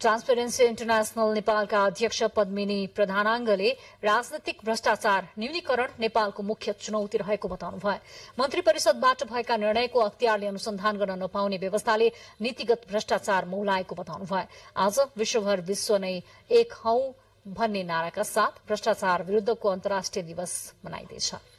ट्रान्सपेरेन्सी इन्टरनेशनल नेपालका अध्यक्ष पद्मिनी प्रधानाङ्गले राजनैतिक भ्रष्टाचार न्यूनीकरण नेपालको मुख्य चुनौती रहेको बताउनुभयो। मन्त्री परिषदबाट भएका निर्णयको अख्तियारले अनुसन्धान गर्न नपाउने व्यवस्थाले नीतिगत भ्रष्टाचार मौलाएको बताउनुभयो। आज विश्वभर विश्व नै एक हौं भन्ने नाराका साथ भ्रष्टाचार विरूद्धको अन्तर्राष्ट्रिय दिवस मनाइँदैछ।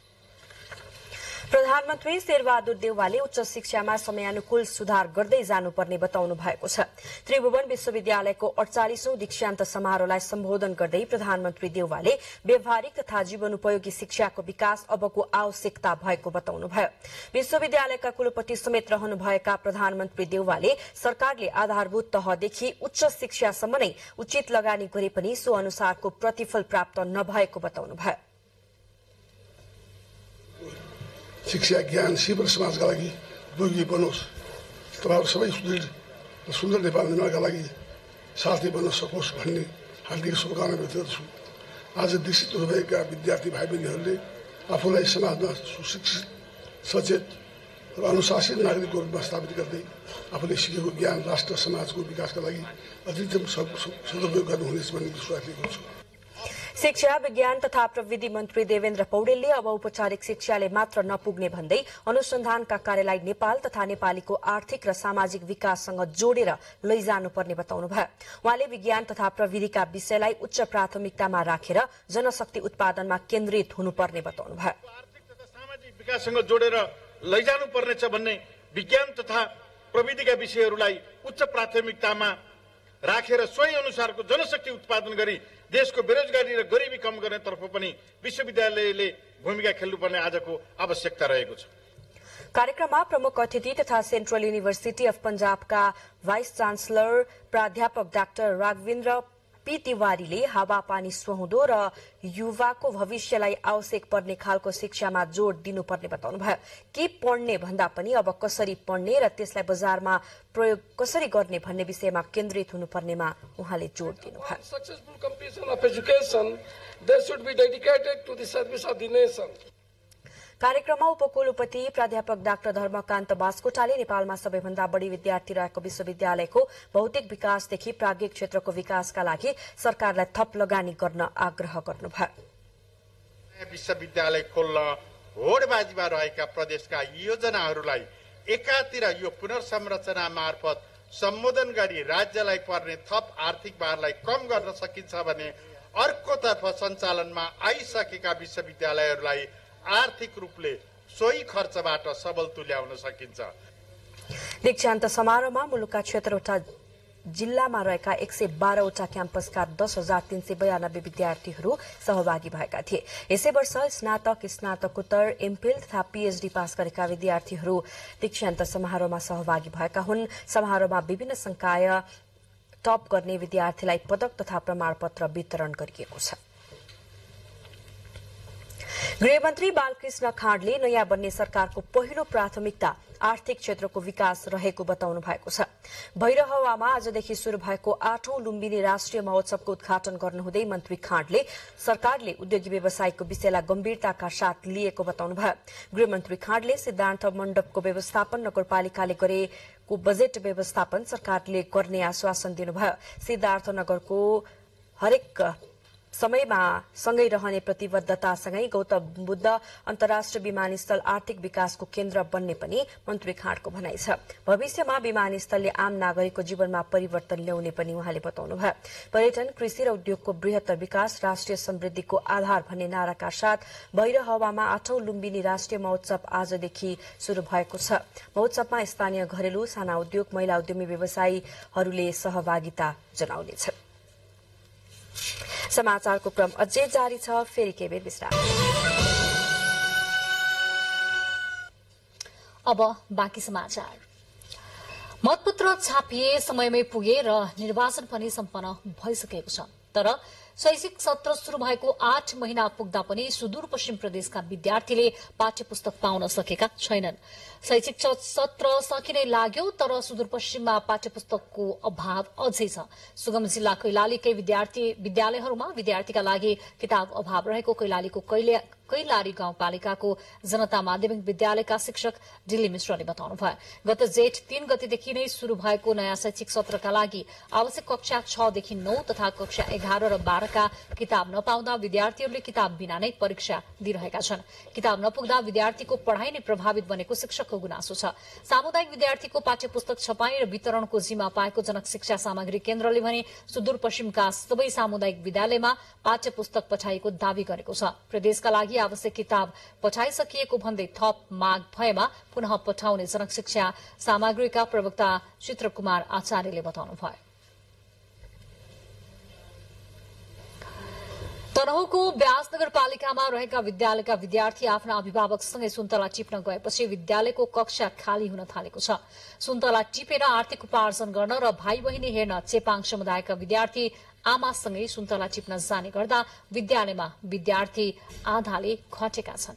प्रधानमन्त्री शेरबहादुर देउवाले उच्च शिक्षामा समयानुकूल सुधार गर्दै जानुपर्ने बताउनु भएको छ। त्रिभुवन विश्वविद्यालयको 48औं दीक्षान्त समारोहलाई सम्बोधन गर्दै प्रधानमन्त्री देउवाले व्यावहारिक तथा जीवनोपयोगी शिक्षाको विकास अबको आवश्यकता भएको बताउनुभयो। विश्वविद्यालयका कुलपति समेत रहनुभएका प्रधानमन्त्री देउवाले सरकारले आधारभूत तहदेखि उच्च शिक्षासम्म नै उचित लगानी गरे पनि सो अनुसारको प्रतिफल प्राप्त नभएको बताउनुभयो। शिक्षा, ज्ञान, शिवर समाजका लागि उपयोगी बनोस्, तपाईँहरू सबै सुन्दर नेपाल निर्माणका लागि साथी बन्न सकोस् भन्ने हार्दिक शुभकामना व्यक्त गर्छु। आज दीक्षित हुनुभएका विद्यार्थी भाइ बहिनीहरूले आफूलाई समाजमा सुशिक्षित, सचेत र अनुशासित नागरिकको रूपमा स्थापित गर्दै आफूले सिकेको ज्ञान राष्ट्र समाजको विकासका लागि अधिकतम सदुपयोग गर्नुहुनेछ भन्ने विश्वास लिएको छु। शिक्षा विज्ञान तथा प्रविधि मन्त्री देवेन्द्र पौडेलले अब औपचारिक शिक्षाले मात्र नपुग्ने भन्दै अनुसन्धानका कार्यलाई नेपाल तथा नेपालीको आर्थिक र सामाजिक विकाससँग जोडेर लैजानुपर्ने बताउनुभयो। उहाँले विज्ञान तथा प्रविधिका विषयलाई उच्च प्राथमिकतामा राखेर जनशक्ति उत्पादनमा केन्द्रित हुनुपर्ने बताउनुभयो। आर्थिक तथा सामाजिक विकाससँग जोडेर लैजानु पर्नेछ भन्ने विज्ञान तथा प्रविधिका विषयहरूलाई उच्च प्राथमिकतामा राखेर सोही अनुसारको जनशक्ति उत्पादन गरी देशको बेरोजगारी र गरिबी कम गर्नेतर्फ पनि विश्वविद्यालयले भूमिका खेल्नुपर्ने आजको आवश्यकता रहेको छ। कार्यक्रममा प्रमुख अतिथि तथा सेन्ट्रल युनिभर्सिटी अफ पंजाबका भाइस चान्सलर प्राध्यापक डाक्टर राघवेन्द्र पी तिवारीले हावापानी सुहाउँदो र युवाको भविष्यलाई आवश्यक पर्ने खालको शिक्षामा जोड़ दिनुपर्ने बताउनुभयो। के पढ्ने भन्दा पनि अब कसरी पढ्ने र त्यसलाई बजारमा प्रयोग कसरी गर्ने भन्ने विषयमा केन्द्रित हुनुपर्नेमा उहाँले जोड़ दिनुभयो। Successful competition of education they should be dedicated to the service of the nation. कार्यक्रममा उपकुलपति प्राध्यापक डाक्टर धर्मकान्त बास्कोटाले नेपालमा सबैभन्दा बढ़ी विद्यार्थी रहेको विश्वविद्यालयको भौतिक विकासदेखि प्राज्ञिक क्षेत्रको विकासका लागि सरकारलाई थप लगानी गर्न आग्रह गर्नुभयो। विश्वविद्यालय खोल्न होडबाजीमा रहेका प्रदेशका योजनाहरूलाई एकातिर यो पुनर्संरचना मार्फत सम्बोधन गरी राज्यलाई पर्ने थप आर्थिक भारलाई कम गर्न सकिन्छ भने अर्कोतर्फ सञ्चालनमा आइसकेका विश्वविद्यालयहरूलाई आर्थिक रूपले सोही खर्चबाट सबल तुल्याउन सकिन्छ। दीक्षान्त समारोहमा मुलुकका 76वटा जिल्लामा रहेका 112वटा क्याम्पसका 10,392 विद्यार्थीहरू सहभागी भएका थिए। यसै वर्ष स्नातक, स्नातकोत्तर, एमफिल तथा पीएचडी पास गरेका विद्यार्थीहरू दीक्षान्त समारोहमा सहभागी भएका हुन्। समारोहमा विभिन्न संकाय टप गर्ने विद्यार्थीलाई पदक तथा प्रमाणपत्र वितरण गरिएको छ। गृहमन्त्री बालकृष्ण खाँडले नयाँ बन्ने सरकारको पहिलो प्राथमिकता आर्थिक क्षेत्रको विकास रहेको बताउनु भएको छ। भैरहवामा आजदेखि शुरू भएको 8औं लुम्बिनी राष्ट्रिय महोत्सवको उद्घाटन गर्नुहुँदै मन्त्री खाँडले सरकारले उद्योगी व्यवसायको विषयलाई गम्भीरताका साथ लिएको बताउनुभयो। गृहमन्त्री खाँडले सिद्धार्थ मण्डपको व्यवस्थापन नगरपालिकाले गरेको बजेट व्यवस्थापन सरकारले गर्ने आश्वासन दिनुभयो। सिद्धार्थ नगरको हरेक समयमा सँगै रहने प्रतिबद्धतासँगै गौतम बुद्ध अन्तर्राष्ट्रिय विमानस्थल आर्थिक विकासको केन्द्र बन्ने पनि मन्त्री खाँडको भनाइ छ। भविष्यमा विमानस्थलले आम नागरिकको जीवनमा परिवर्तन ल्याउने पनि उहाँले बताउनुभयो। पर्यटन, कृषि र उद्योगको बृहत्तर विकास राष्ट्रिय समृद्धिको आधार भन्ने नाराका साथ भैरहवामा 8औं लुम्बिनी राष्ट्रिय महोत्सव आजदेखि शुरू भएको छ। महोत्सवमा स्थानीय घरेलु, साना उद्योग, महिला उद्यमी व्यवसायीहरूले सहभागिता जनाउनेछन्। समाचारको क्रम अझै जारी छ। फेरि केही बेर विश्राम। अब बाँकी समाचार। मतपत्र छापिए, समयमै पुगे र निर्वाचन पनि सम्पन्न भइसकेको छ। तर शैक्षिक सत्र शुरू भएको 8 महिना पुग्दा पनि सुदूरपश्चिम प्रदेशका विद्यार्थीले पाठ्यपुस्तक पाउन सकेका छैनन्। शैक्षिक सत्र सकिनै लाग्यो, तर सुदूरपश्चिममा पाठ्यपुस्तकको अभाव अझै छ। सुगम जिल्ला कैलालीकै विद्यालयहरूमा विद्यार्थीका लागि किताब अभाव रहेको कैलालीको कैलाली गाउँपालिकाको जनता माध्यमिक विद्यालयका शिक्षक दिल्ली मिश्रले बताउनुभयो। गत जेठ 3 गतेदेखि नै शुरू भएको नयाँ शैक्षिक सत्रका लागि आवश्यक कक्षा 6 देखि 9 तथा कक्षा 11 र 12 का किताब नपाउँदा विद्यार्थीहरूले किताब बिना नै परीक्षा दिइरहेका छन्। किताब नपुग्दा विद्यार्थीको पढ़ाइ नै प्रभावित बनेको शिक्षकको गुनासो छ। सामुदायिक विद्यार्थीको पाठ्यपुस्तक छपाई र वितरणको जिम्मा पाएको जनक शिक्षा सामग्री केन्द्रले भने सुदूरपश्चिमका सबै सामुदायिक विद्यालयमा पाठ्यपुस्तक पठाइएको दावी गरेको छ। प्रदेशका लागि आवश्यक किताब पठाइसकिएको भन्दै थप माग भएमा पुनः पठाउने जनक शिक्षा सामग्रीका प्रवक्ता चित्रकुमार आचार्यले बताउनुभयो। तनहुको ब्यास नगरपालिकामा रहेका विद्यालयका विद्यार्थी आफ्ना अभिभावकसँगै सुन्तला टिप्न गएपछि विद्यालयको कक्षा खाली हुन थालेको छ। सुन्तला टिपेर आर्थिक उपार्जन गर्न र भाइ बहिनी हेर्न चेपाङ समुदायका विद्यार्थी आमासँगै सुन्तला टिप्न जाने गर्दा विद्यालयमा विद्यार्थी आधाले घटेका छन्।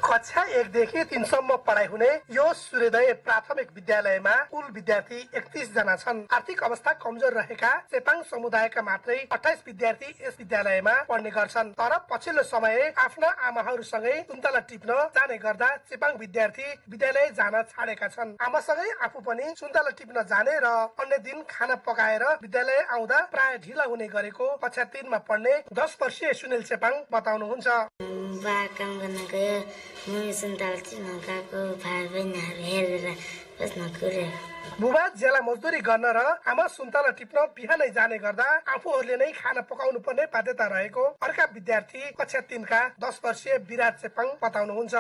कक्षा 1 देखि 3 सम्म पढाइ हुने यो सूर्योदय प्राथमिक विद्यालयमा कुल विद्यार्थी 31 जना छन्। आर्थिक अवस्था कमजोर रहेका चेपाङ समुदायका मात्रै 28 विद्यार्थी यस विद्यालयमा पढ्ने गर्छन्। तर पछिल्लो समय आफ्ना आमाहरूसँगै सुन्तला टिप्न जाने गर्दा चेपाङ विद्यार्थी विद्यालय जान छाडेका छन्। आमासँगै आफू पनि सुन्तला टिप्न जाने र अन्य दिन खाना पकाएर विद्यालय आउँदा प्राय ढिला हुने गरेको कक्षा 3 मा पढ्ने 10 वर्षीय सुनिल चेपाङ बताउनुहुन्छ। बा काम गर्न गयो, म सुन्तला टिप्न गएको, भाइ बहिनीहरू हेरेर बस्न गयो। बुबा ज्याला मजदुरी गर्न र आमा सुन्तला टिप्न बिहानै जाने गर्दा आफूहरूले नै खाना पकाउनु पर्ने बाध्यता रहेको अर्का विद्यार्थी कक्षा 3 का 10 वर्षीय विराज चेपाङ बताउनुहुन्छ।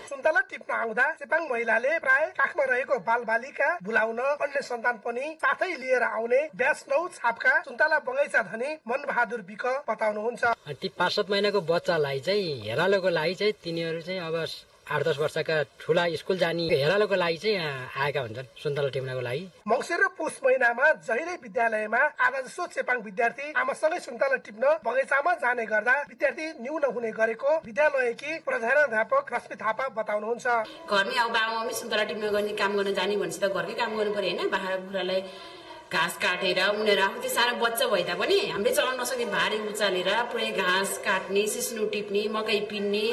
सुन्तला टिप्न आउँदा चेपाङ महिलाले प्राय काखमा रहेको बालबालिका बुलाउन अन्य सन्तान पनि साथै लिएर आउने ब्यास 9 छापका सुन्तला बगैँचा धनी मनबहादुर विक बताउनुहुन्छ। ती 5-7 महिनाको बच्चालाई चाहिँ हेरालोको लागि चाहिँ तिनीहरू चाहिँ अब 8-10 वर्षका ठुला स्कुल जाने हेरालोको लागि चाहिँ आएका हुन्छन् सुन्तला टिप्नको लागि। मङ्सिर र पुष महिनामा जहिले विद्यालयमा आधा जसो चेपाङ विद्यार्थी आमासँगै सुन्तला टिप्न बगैँचामा जाने गर्दा विद्यार्थी न्यून हुने गरेको विद्यालयकी प्रधानाध्यापक रश्मि थापा बताउनुहुन्छ। घरमै अब बाबा मम्मी सुन्तला टिप्न गर्ने काम गर्न जाने भनेपछि त घरकै काम गर्नु पर्यो हैन। बाख्रा कुखुरालाई घाँस काटेर उनीहरू आफू त्यो सानो बच्चा भए तापनि हामीले चलाउन नसक्ने भारी उचालेर पुरै घाँस काट्ने, सिस्नु टिप्ने, मकै पिन्ने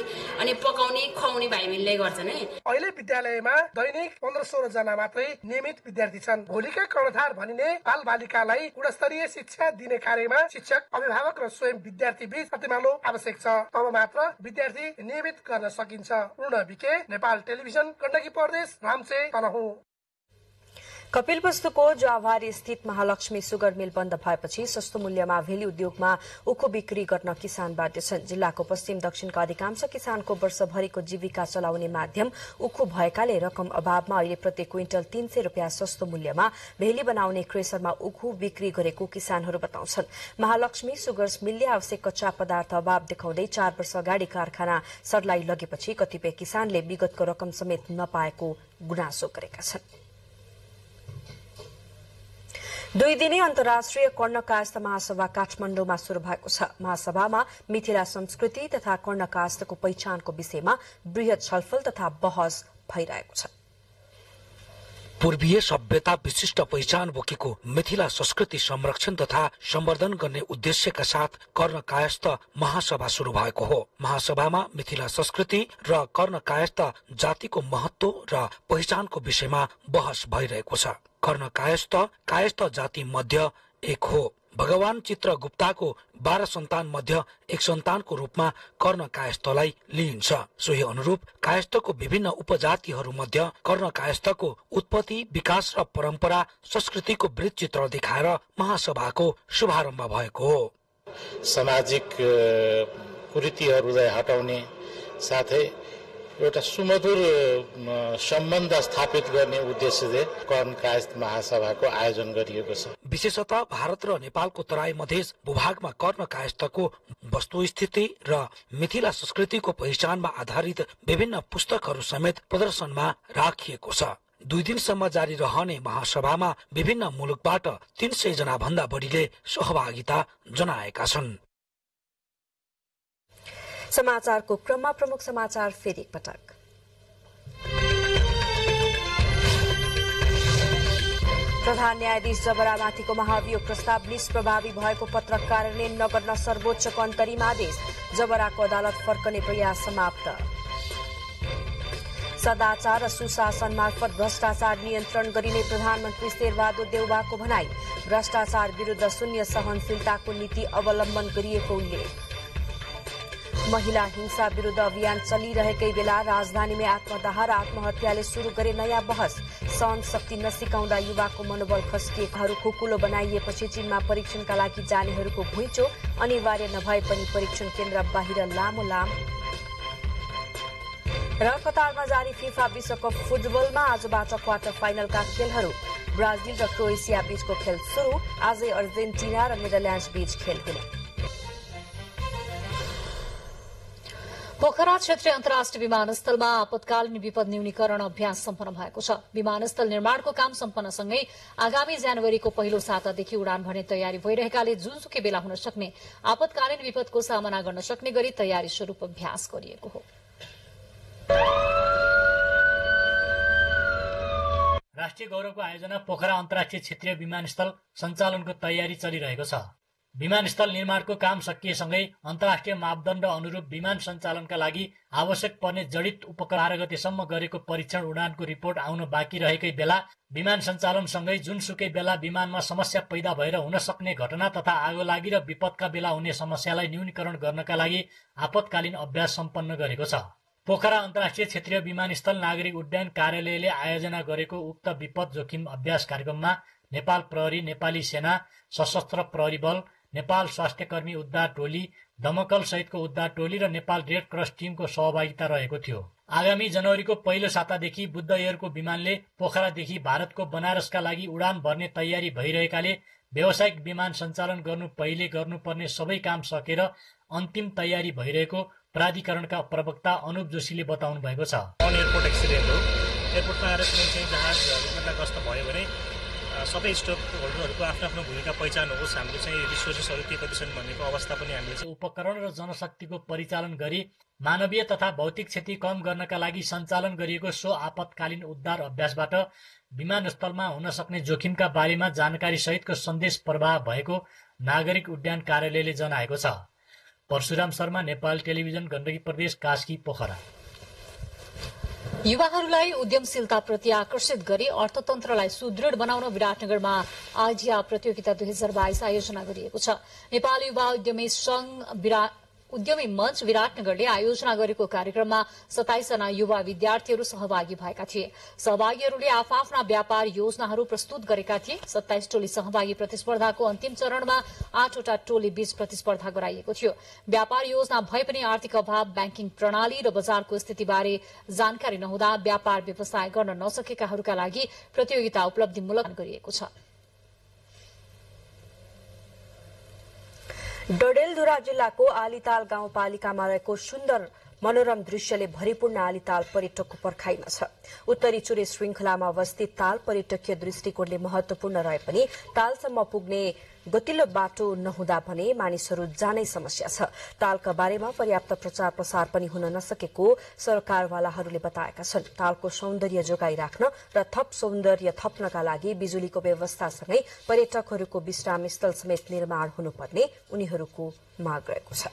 अनि पकाउने खुवाउने भाइ बहिनीले गर्छन् है। अहिले विद्यालयमा दैनिक 15-16 जना मात्रै नियमित विद्यार्थी छन्। भोलिका कर्णधार भनिने बालबालिकालाई गुणस्तरीय शिक्षा दिने कार्यमा शिक्षक, अभिभावक र स्वयं विद्यार्थी बीच प्रतिमालो आवश्यक छ। तब मात्र विद्यार्थी नियमित गर्न सकिन्छ। पूर्ण विके, नेपाल टेलिभिजन, गण्डकी प्रदेश, रामचे, तनहुँ। कपिलवस्तुको ज्वावारी स्थित महालक्ष्मी सुगर मिल बन्द भएपछि सस्तो मूल्यमा भेली उद्योगमा उखु बिक्री गर्न किसान बाध्य छन्। जिल्लाको पश्चिम दक्षिणका अधिकांश किसानको वर्षभरिको जीविका चलाउने माध्यम उखु भएकाले रकम अभावमा अहिले प्रति क्विन्टल 300 रुपियाँ सस्तो मूल्यमा भेली बनाउने क्रेसरमा उखु बिक्री गरेको किसानहरू बताउँछन्। महालक्ष्मी सुगर्स मिलले आवश्यक कच्चा पदार्थ अभाव देखाउँदै 4 वर्ष अगाडि कारखाना सर्लाई लगेपछि कतिपय किसानले विगतको रकम समेत नपाएको गुनासो गरेका छन्। 2 दिने अन्तर्राष्ट्रिय कर्णकायस्थ महासभा काठमाडौँमा शुरू भएको छ। महासभामा मिथिला संस्कृति तथा कर्णकायस्थको पहिचानको विषयमा बृहत छलफल तथा बहस भइरहेको छ। पूर्वीय सभ्यता विशिष्ट पहिचान बोकेको मिथिला संस्कृति संरक्षण तथा सम्वर्धन गर्ने उद्देश्यका साथ कर्णकायस्थ महासभा शुरू भएको हो। महासभामा मिथिला संस्कृति र कर्णकायस्थ जातिको महत्व र पहिचानको विषयमा बहस भइरहेको छ। कर्णकायस्थ कायस्थ जाति मध्य एक हो। भगवान चित्रगुप्ताको 12 सन्तान मध्य एक सन्तानको रूपमा कर्णकायस्थलाई लिइन्छ। सोही अनुरूप कायस्थको विभिन्न उपजातिहरू मध्य कर्णकायस्थको उत्पत्ति, विकास र परम्परा, संस्कृतिको वृत्तचित्र देखाएर महासभाको शुभारम्भ भएको हो। सामाजिक कुरीतिहरूलाई हटाउने साथै एउटा सुमधुर सम्बन्ध स्थापित गर्ने उद्देश्यले कर्णकायस्थ महासभाको आयोजन गरिएको छ। विशेषतः भारत र नेपालको तराई मधेस भूभागमा कर्णकायस्थको वस्तुस्थिति र मिथिला संस्कृतिको पहिचानमा आधारित विभिन्न पुस्तकहरू समेत प्रदर्शनमा राखिएको छ। 2 दिनसम्म जारी रहने महासभामा विभिन्न मुलुकबाट 300 जना भन्दा बढीले सहभागिता जनाएका छन्। समाचारको क्रममा प्रमुख समाचार फेरि एकपटक। प्रधान न्यायाधीश जबरामाथिको महाभियोग प्रस्ताव निष्प्रभावी भएको पत्रक कार्यान्वयन नगर्न सर्वोच्चको अन्तरिम आदेश। जबराको अदालत फर्कने प्रयास समाप्त। सदाचार र सुशासन मार्फत भ्रष्टाचार नियन्त्रण गरिने प्रधानमन्त्री शेरबहादुर देउवाको भनाई। भ्रष्टाचार विरुद्ध शून्य सहनशीलताको नीति अवलम्बन गरिएको उल्लेख। महिला हिंसा विरुद्ध अभियान चलिरहेकै बेला राजधानीमै आत्मदाह र आत्महत्याले शुरू गरे नयाँ बहस। सहन शक्ति नसिकाउँदा युवाको मनोबल खस्किएकाहरूको कुलो बनाइएपछि चीनमा परीक्षणका लागि जानेहरूको घुइँचो। अनिवार्य नभए पनि परीक्षण केन्द्र बाहिर लामो लाम। र कतारमा जारी फिफा विश्वकप फुटबलमा आजबाट क्वार्टर फाइनलका खेलहरू। ब्राजिल र क्रोएसिया बीचको खेल सुरु। आजै अर्जेन्टिना र नेदरल्याण्ड्स बीच खेल हुने। पोखरा क्षेत्रीय अन्तर्राष्ट्रिय विमानस्थलमा आपतकालीन विपद न्यूनीकरण अभ्यास सम्पन्न भएको छ। विमानस्थल निर्माणको काम सम्पन्नसँगै आगामी जनवरीको पहिलो सातादेखि उडान भर्ने तयारी भइरहेकाले जुनसुकै बेला हुन सक्ने आपतकालीन विपदको सामना गर्न सक्ने गरी तयारी स्वरूप अभ्यास गरिएको हो। राष्ट्रिय गौरवको आयोजना पोखरा अन्तर्राष्ट्रिय क्षेत्रीय विमानस्थल सञ्चालनको तयारी चलिरहेको छ। विमानस्थल निर्माणको काम सकिएसँगै अन्तर्राष्ट्रिय मापदण्ड अनुरूप विमान सञ्चालनका लागि आवश्यक पर्ने जडित उपकरण 12 गतेसम्म गरेको परीक्षण उडानको रिपोर्ट आउन बाँकी रहेकै बेला विमान सञ्चालनसँगै जुनसुकै बेला विमानमा समस्या पैदा भएर हुन सक्ने घटना तथा आगोलागी र विपदका बेला हुने समस्यालाई न्यूनीकरण गर्नका लागि आपतकालीन अभ्यास सम्पन्न गरेको छ। पोखरा अन्तर्राष्ट्रिय क्षेत्रीय विमानस्थल नागरिक उड्डयन कार्यालयले आयोजना गरेको उक्त विपद जोखिम अभ्यास कार्यक्रममा नेपाल प्रहरी, नेपाली सेना, सशस्त्र प्रहरी बल, नेपाल स्वास्थ्यकर्मी उद्धार टोली, दमकल सहितको उद्धार टोली र नेपाल रेड क्रस टिमको सहभागिता रहेको थियो। आगामी जनवरीको पहिलो सातादेखि बुद्ध एयरको विमानले पोखरादेखि भारतको बनारसका लागि उडान भर्ने तयारी भइरहेकाले व्यावसायिक विमान सञ्चालन गर्नु पहिले गर्नुपर्ने सबै काम सकेर अन्तिम तयारी भइरहेको प्राधिकरणका प्रवक्ता अनुप जोशीले बताउनु भएको छ। एयरपोर्ट एक्सिडेन्ट हो। एयरपोर्टमा आएर कुनै चाहिँ जहाज दुर्घटनाग्रस्त भयो भने सबै स्टक होल्डरहरूको आफ्नो भूमिका पहिचान होस्, हामीले चाहिँ रिसोर्सेसहरू के कति छन् भन्नेको अवस्था पनि हामीले चाहिँ उपकरण र जनशक्तिको परिचालन गरी मानवीय तथा भौतिक क्षति कम गर्नका लागि सञ्चालन गरिएको सो आपतकालीन उद्धार अभ्यासबाट विमानस्थलमा हुन सक्ने जोखिमका बारेमा जानकारी सहितको सन्देश प्रवाह भएको नागरिक उड्डयन कार्यालयले जनाएको छ। परशुराम शर्मा, नेपाल टेलिभिजन, गण्डकी प्रदेश, कास्की, पोखरा। युवाहरूलाई उद्यमशीलताप्रति आकर्षित गरी अर्थतन्त्रलाई सुदृढ बनाउन विराटनगरमा आइडिया प्रतियोगिता 2022 आयोजना गरिएको छ। नेपाल युवा उद्यमी संघ उद्यमी मंच विराटनगरले आयोजना गरेको कार्यक्रममा 27 जना युवा विद्यार्थीहरू सहभागी भएका थिए। सहभागीहरूले आफ्ना व्यापार योजनाहरू प्रस्तुत गरेका थिए। 27 टोली सहभागी प्रतिस्पर्धाको अन्तिम चरणमा 8 वटा टोली बीच प्रतिस्पर्धा गराइएको थियो। व्यापार योजना भए पनि आर्थिक अभाव, ब्याङ्किङ प्रणाली र बजारको स्थितिबारे जानकारी नहुँदा व्यापार व्यवसाय गर्न नसकेकाहरूका लागि प्रतियोगिता उपलब्धिमूलक गरिएको छ। डडेलधुरा जिल्लाको आलीताल गाउँपालिकामा रहेको सुन्दर मनोरम दृश्यले भरिपूर्ण आलीताल पर्यटकको पर्खाइमा छ। उत्तरी चुरे श्रृंखलामा अवस्थित ताल पर्यटकीय दृष्टिकोणले महत्वपूर्ण रहे पनि तालसम्म पुग्ने गतिलो बाटो नहुँदा भने मानिसहरू जानै समस्या छ। तालका बारेमा पर्याप्त प्रचार प्रसार पनि हुन नसकेको सरकारवालाहरूले बताएका छन्। तालको सौन्दर्य जोगाई राख्न र थप सौन्दर्य थप्नका लागि बिजुलीको व्यवस्थासँगै पर्यटकहरूको विश्राम स्थल समेत निर्माण हुनुपर्ने उनीहरूको माग रहेको छ।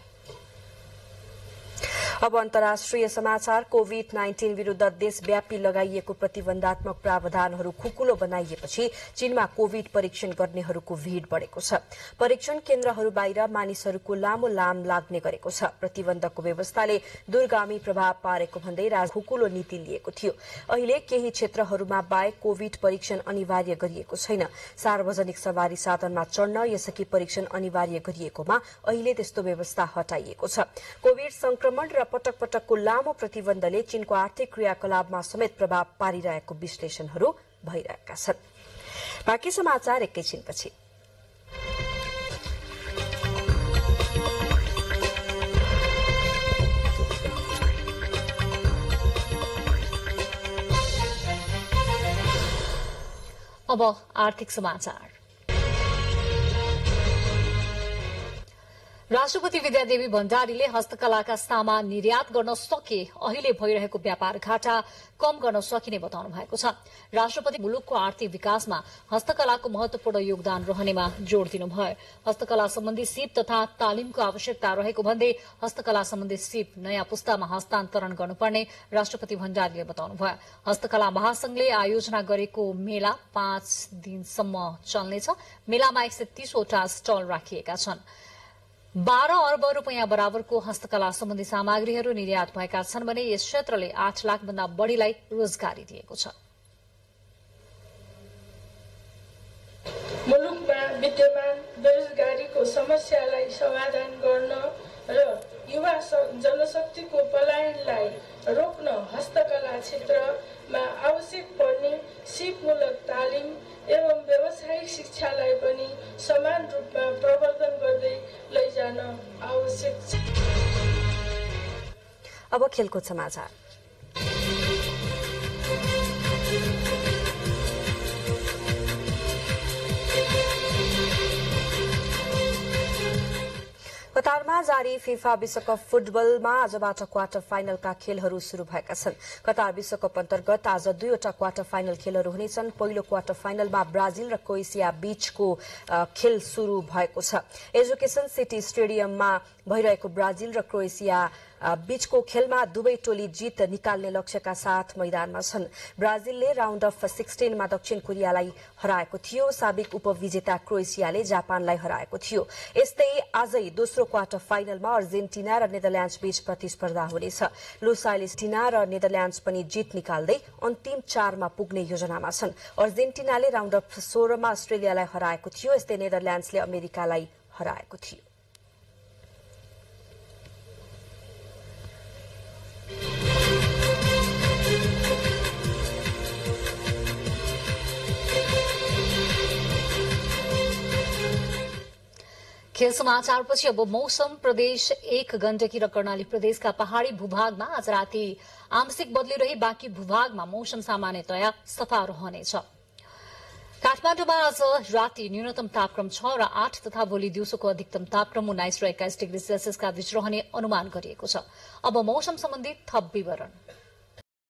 अब अन्तर्राष्ट्रिय समाचार। कोभिड-19 विरूद्ध देशव्यापी लगाइएको प्रतिबन्धात्मक प्रावधानहरू खुकुलो बनाइएपछि चीनमा कोभिड परीक्षण गर्नेहरूको भीड़ बढ़ेको छ। परीक्षण केन्द्रहरू बाहिर मानिसहरूको लामो लाम लाग्ने गरेको छ। प्रतिबन्धको व्यवस्थाले दूरगामी प्रभाव पारेको भन्दै खुकुलो नीति लिएको थियो। अहिले केही क्षेत्रहरूमा बाहेक कोभिड परीक्षण अनिवार्य गरिएको छैन। सार्वजनिक सवारी साधनमा चढ्न यसअघि परीक्षण अनिवार्य गरिएकोमा अहिले त्यस्तो व्यवस्था हटाइएको छ। कोभिड संक्रमण र पटक पटकको लामो प्रतिबन्धले चीनको आर्थिक क्रियाकलापमा समेत प्रभाव पारिरहेको विश्लेषणहरू भइरहेका छन्। बाँकी समाचार एकैछिनपछि। अब आर्थिक समाचार। राष्ट्रपति विद्यादेवी भण्डारीले हस्तकलाका सामान निर्यात गर्न सके अहिले भइरहेको व्यापार घाटा कम गर्न सकिने बताउनु भएको छ। राष्ट्रपति मुलुकको आर्थिक विकासमा हस्तकलाको महत्वपूर्ण योगदान रहनेमा जोड़ दिनुभयो। हस्तकला सम्बन्धी सिप तथा तालिमको आवश्यकता रहेको भन्दै हस्तकला सम्बन्धी सिप नयाँ पुस्तामा हस्तान्तरण गर्नुपर्ने राष्ट्रपति भण्डारीले बताउनुभयो। हस्तकला महासंघले आयोजना गरेको मेला 5 दिनसम्म चल्नेछ। मेलामा 130 वटा स्टल राखिएका छन्। 12 अर्ब रुपियाँ बराबरको हस्तकला सम्बन्धी सामग्रीहरू निर्यात भएका छन् भने यस क्षेत्रले 8 लाख भन्दा बढ़ीलाई रोजगारी दिएको छ। मुलुकमा विद्यमान बेरोजगारीको समस्यालाई समाधान गर्न र युवा जनशक्तिको पलायनलाई रोक्न हस्तकला क्षेत्रमा आवश्यक पर्ने सिपमूलक तालिम एवं व्यावसायिक शिक्षालाई पनि समान रूपमा प्रवर्धन गर्दै लैजान आवश्यक छ। अब खेलकुद समाचार। कतारमा जारी फिफा विश्वकप फुटबलमा आजबाट क्वार्टर फाइनलका खेलहरू शुरू भएका छन्। कतार विश्वकप अन्तर्गत आज 2वटा क्वार्टर फाइनल खेलहरू हुनेछन्। पहिलो क्वार्टर फाइनलमा ब्राजिल र क्रोएसिया बीचको खेल शुरू भएको छ। एजुकेसन सिटी स्टेडियममा भइरहेको ब्राजिल र क्रोएसिया बीचको खेलमा दुवै टोली जित निकाल्ने लक्ष्यका साथ मैदानमा छन्। ब्राजिलले राउन्ड अफ 16 मा दक्षिण कोरियालाई हराएको थियो। साबिक उपविजेता क्रोएसियाले जापानलाई हराएको थियो। यस्तै आजै दोस्रो क्वार्टर फाइनलमा अर्जेन्टिना र नेदरल्याण्ड्स बीच प्रतिस्पर्धा हुनेछ। लुसाइलेस्टिना र नेदरल्याण्ड्स पनि जित निकाल्दै अन्तिम 4 मा पुग्ने योजनामा छन्। अर्जेन्टिनाले राउन्ड अफ 16 मा अस्ट्रेलियालाई हराएको थियो। यस्तै नेदरल्याण्ड्सले अमेरिकालाई हराएको थियो। खेल समाचारपछि अब मौसम। प्रदेश 1 गण्डकी र कर्णाली प्रदेशका पहाड़ी भूभागमा आज राति आंशिक बदली रही बाँकी भूभागमा मौसम सामान्यतया सफा रहनेछ। काठमाडौँमा आज राति न्यूनतम तापक्रम 6 र 8 तथा भोलि दिउँसोको अधिकतम तापक्रम 19 र 21 डिग्री सेल्सियसका बीच रहने अनुमान गरिएको छ। अब मौसम सम्बन्धी थप विवरण।